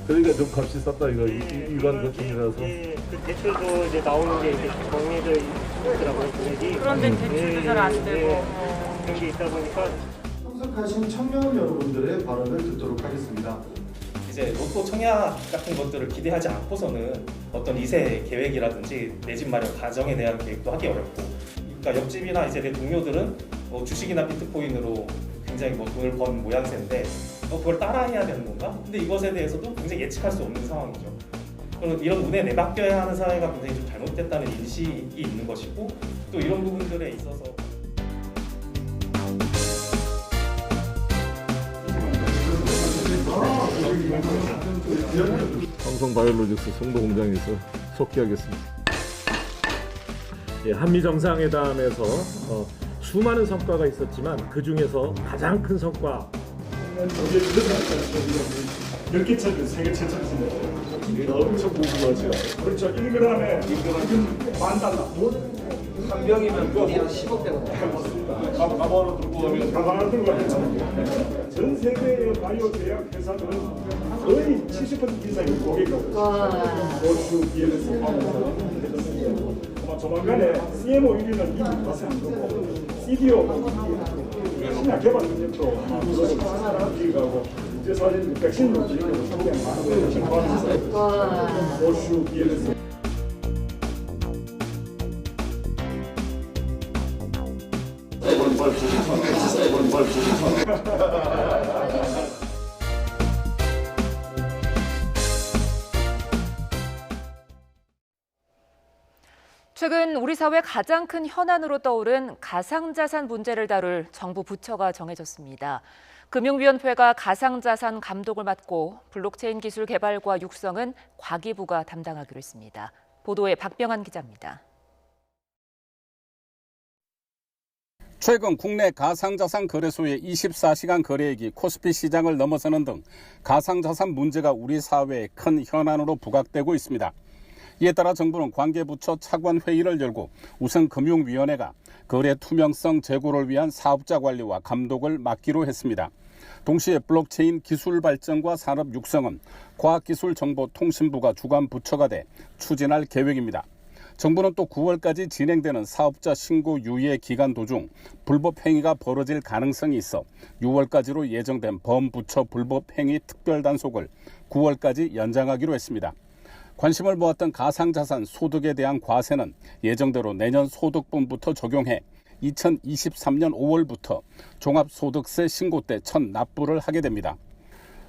그러니까 좀 값이 쌌다 이거 일반 건축물이라서. 예, 그 대출도 이제 나오는 게 이제 정해져 있더라고요 금액이. 그런데 대출도 잘 안 되고 그런 게 있다 보니까. 참석하신 청년 여러분들의 발언을 듣도록 하겠습니다. 이제 로또 청약 같은 것들을 기대하지 않고서는 어떤 2세 계획이라든지 내 집 마련 가정에 대한 계획도 하기 어렵고, 그러니까 옆집이나 이제 내 동료들은 주식이나 비트코인으로 굉장히 돈을 번 모양새인데 그걸 따라해야 되는 건가? 근데 이것에 대해서도 굉장히 예측할 수 없는 상황이죠. 그리고 이런 운에 내맡겨야 하는 사회가 굉장히 좀 잘못됐다는 인식이 있는 것이고, 또 이런 부분들에 있어서 삼성바이오로직스 송도공장에서 속기하겠습니다. 한미 정상회담에서 수많은 성과가 있었지만 그 중에서 가장 큰 성과. 몇 개 차는 세계 최초입니다. 엄청 궁금하죠. 그렇죠. 1g에 지금 $10,000. 한 병이면 돈이 한 10억 되거든요. 가방으로 들고 가면 가방을 들고 가면 전 세계의 바이오 제약 회사들은 거의 70% 이상이 고객이거든요. 보슈, BLS, 아마 조만간에 CMO 1위는 이미 봤을 거고 CDO 신약 개발 능력도 아마 그거를 이제 사실 백신도 지금 상당히 많은 지금 포함해서 보슈, BLS. 최근 우리 사회 가장 큰 현안으로 떠오른 가상자산 문제를 다룰 정부 부처가 정해졌습니다. 금융위원회가 가상자산 감독을 맡고 블록체인 기술 개발과 육성은 과기부가 담당하기로 했습니다. 보도에 박병환 기자입니다. 최근 국내 가상자산 거래소의 24시간 거래액이 코스피 시장을 넘어서는 등 가상자산 문제가 우리 사회의 큰 현안으로 부각되고 있습니다. 이에 따라 정부는 관계부처 차관 회의를 열고 우선 금융위원회가 거래 투명성 제고를 위한 사업자 관리와 감독을 맡기로 했습니다. 동시에 블록체인 기술 발전과 산업 육성은 과학기술정보통신부가 주관 부처가 돼 추진할 계획입니다. 정부는 또 9월까지 진행되는 사업자 신고 유예 기간 도중 불법 행위가 벌어질 가능성이 있어 6월까지로 예정된 범부처 불법 행위 특별단속을 9월까지 연장하기로 했습니다. 관심을 모았던 가상자산 소득에 대한 과세는 예정대로 내년 소득분부터 적용해 2023년 5월부터 종합소득세 신고 때 첫 납부를 하게 됩니다.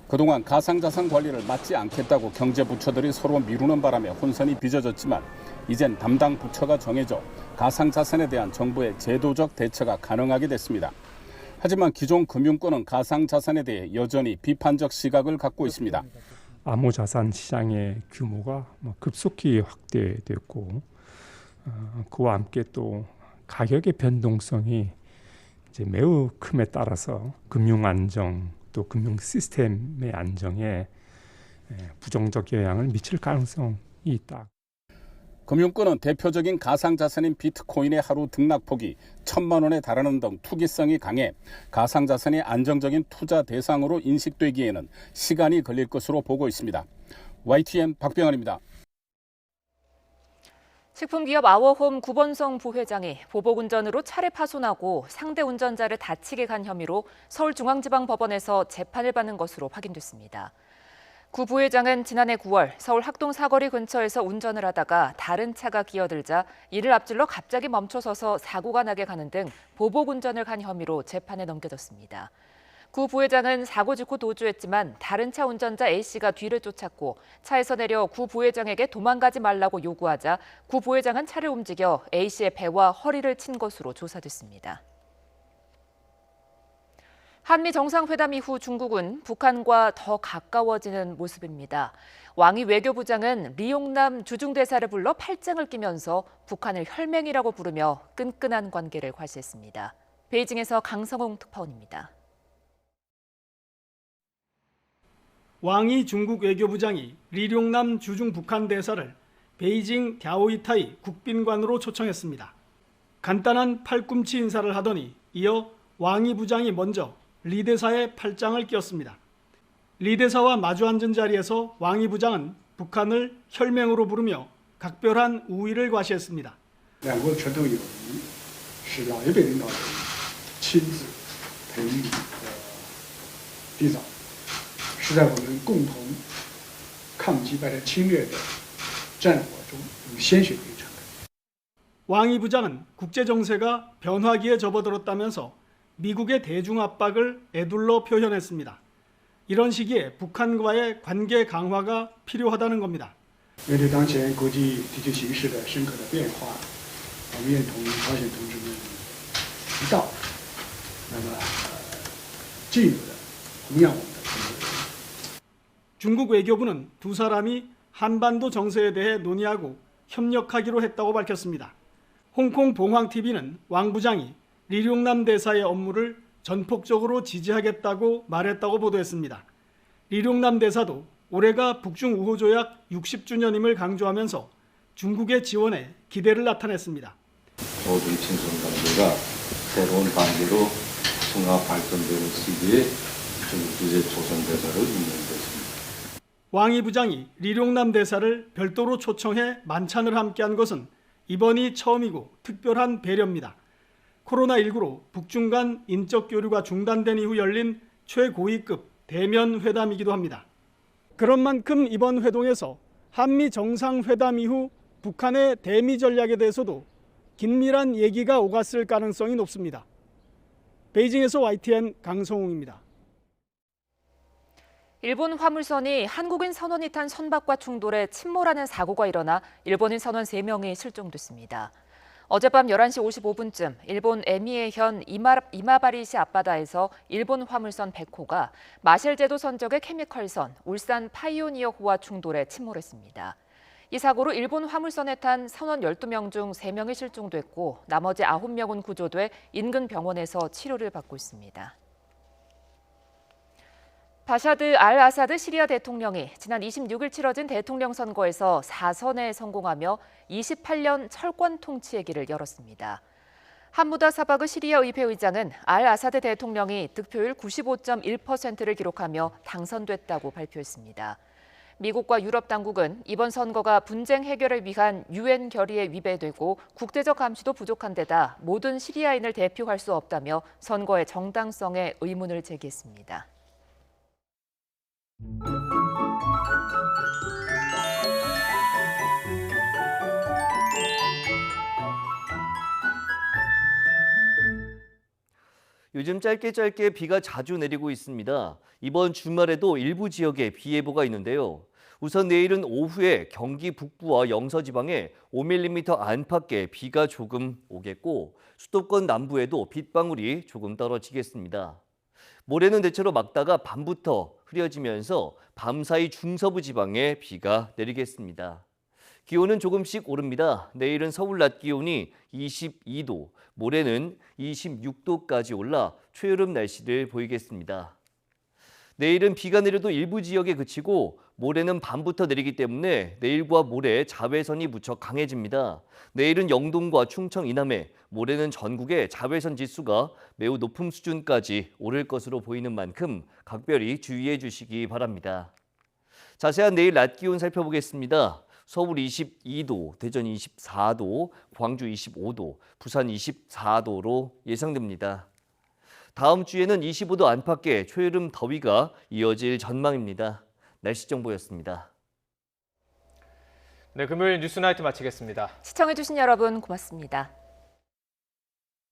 그동안 가상자산 관리를 맡지 않겠다고 경제부처들이 서로 미루는 바람에 혼선이 빚어졌지만 이젠 담당 부처가 정해져 가상자산에 대한 정부의 제도적 대처가 가능하게 됐습니다. 하지만 기존 금융권은 가상자산에 대해 여전히 비판적 시각을 갖고 있습니다. 암호자산 시장의 규모가 급속히 확대됐고 그와 함께 또 가격의 변동성이 이제 매우 큼에 따라서 금융 안정 또 금융 시스템의 안정에 부정적 영향을 미칠 가능성이 있다. 금융권은 대표적인 가상자산인 비트코인의 하루 등락폭이 1,000만 원에 달하는 등 투기성이 강해 가상자산이 안정적인 투자 대상으로 인식되기에는 시간이 걸릴 것으로 보고 있습니다. YTN 박병환입니다. 식품기업 아워홈 구본성 부회장이 보복운전으로 차를 파손하고 상대 운전자를 다치게 간 혐의로 서울중앙지방법원에서 재판을 받는 것으로 확인됐습니다. 구 부회장은 지난해 9월 서울 학동 사거리 근처에서 운전을 하다가 다른 차가 기어들자 이를 앞질러 갑자기 멈춰서서 사고가 나게 가는 등 보복운전을 간 혐의로 재판에 넘겨졌습니다. 구 부회장은 사고 직후 도주했지만 다른 차 운전자 A씨가 뒤를 쫓았고 차에서 내려 구 부회장에게 도망가지 말라고 요구하자 구 부회장은 차를 움직여 A씨의 배와 허리를 친 것으로 조사됐습니다. 한미 정상회담 이후 중국은 북한과 더 가까워지는 모습입니다. 왕이 외교부장은 리용남 주중대사를 불러 팔짱을 끼면서 북한을 혈맹이라고 부르며 끈끈한 관계를 과시했습니다. 베이징에서 강성홍 특파원입니다. 왕이 중국 외교부장이 리룡남 주중 북한 대사를 베이징 갸오이타이 국빈관으로 초청했습니다. 간단한 팔꿈치 인사를 하더니 이어 왕이 부장이 먼저 리 대사의 팔짱을 끼웠습니다. 리 대사와 마주 앉은 자리에서 왕이 부장은 북한을 혈맹으로 부르며 각별한 우위를 과시했습니다. 两国全都有谊，是老一辈领导人亲自培育的缔造，是在我们共同抗击败的侵略的战火中用鲜血拼成的。 왕이 부장은 국제 정세가 변화기에 접어들었다면서 미국의 대중 압박을 에둘러 표현했습니다. 이런 시기에 북한과의 관계 강화가 필요하다는 겁니다. 面对当前国际地区形势的深刻的变化，我们愿同朝鲜同志们一道，那么进一步的弘扬我们的中国人。 중국 외교부는 두 사람이 한반도 정세에 대해 논의하고 협력하기로 했다고 밝혔습니다. 홍콩 봉황TV는 왕 부장이 리룡남 대사의 업무를 전폭적으로 지지하겠다고 말했다고 보도했습니다. 리룡남 대사도 올해가 북중 우호조약 60주년임을 강조하면서 중국의 지원에 기대를 나타냈습니다. 모든 친선 관계가 새로운 단계로 통합 발전되는 시기에 중국 주재 조선 대사를 임명했습니다. 왕이 부장이 리룡남 대사를 별도로 초청해 만찬을 함께한 것은 이번이 처음이고 특별한 배려입니다. 코로나19로 북중 간 인적 교류가 중단된 이후 열린 최고위급 대면 회담이기도 합니다. 그런 만큼 이번 회동에서 한미 정상회담 이후 북한의 대미 전략에 대해서도 긴밀한 얘기가 오갔을 가능성이 높습니다. 베이징에서 YTN 강성웅입니다. 일본 화물선이 한국인 선원이 탄 선박과 충돌해 침몰하는 사고가 일어나 일본인 선원 3명이 실종됐습니다. 어젯밤 11시 55분쯤 일본 에미에현 이마바리시 앞바다에서 일본 화물선 100호가 마실제도 선적의 케미컬선 울산 파이오니어호와 충돌해 침몰했습니다. 이 사고로 일본 화물선에 탄 선원 12명 중 3명이 실종됐고 나머지 9명은 구조돼 인근 병원에서 치료를 받고 있습니다. 바샤드 알-아사드 시리아 대통령이 지난 26일 치러진 대통령 선거에서 4선에 성공하며 28년 철권 통치의 길을 열었습니다. 함무다 사바그 시리아 의회 의장은 알 아사드 대통령이 득표율 95.1%를 기록하며 당선됐다고 발표했습니다. 미국과 유럽 당국은 이번 선거가 분쟁 해결을 위한 유엔 결의에 위배되고 국제적 감시도 부족한 데다 모든 시리아인을 대표할 수 없다며 선거의 정당성에 의문을 제기했습니다. 요즘 짧게 비가 자주 내리고 있습니다. 이번 주말에도 일부 지역에 비 예보가 있는데요. 우선 내일은 오후에 경기 북부와 영서지방에 5mm 안팎의 비가 조금 오겠고 수도권 남부에도 빗방울이 조금 떨어지겠습니다. 모레는 대체로 막다가 밤부터 흐려지면서 밤사이 중서부 지방에 비가 내리겠습니다. 기온은 조금씩 오릅니다. 내일은 서울 낮 기온이 22도, 모레는 26도까지 올라 초여름 날씨를 보이겠습니다. 내일은 비가 내려도 일부 지역에 그치고 모레는 밤부터 내리기 때문에 내일과 모레 자외선이 무척 강해집니다. 내일은 영동과 충청 이남에, 모레는 전국의 자외선 지수가 매우 높은 수준까지 오를 것으로 보이는 만큼 각별히 주의해 주시기 바랍니다. 자세한 내일 낮 기온 살펴보겠습니다. 서울 22도, 대전 24도, 광주 25도, 부산 24도로 예상됩니다. 다음 주에는 25도 안팎의 초여름 더위가 이어질 전망입니다. 날씨 정보였습니다. 네, 금요일 뉴스나이트 마치겠습니다. 시청해주신 여러분 고맙습니다.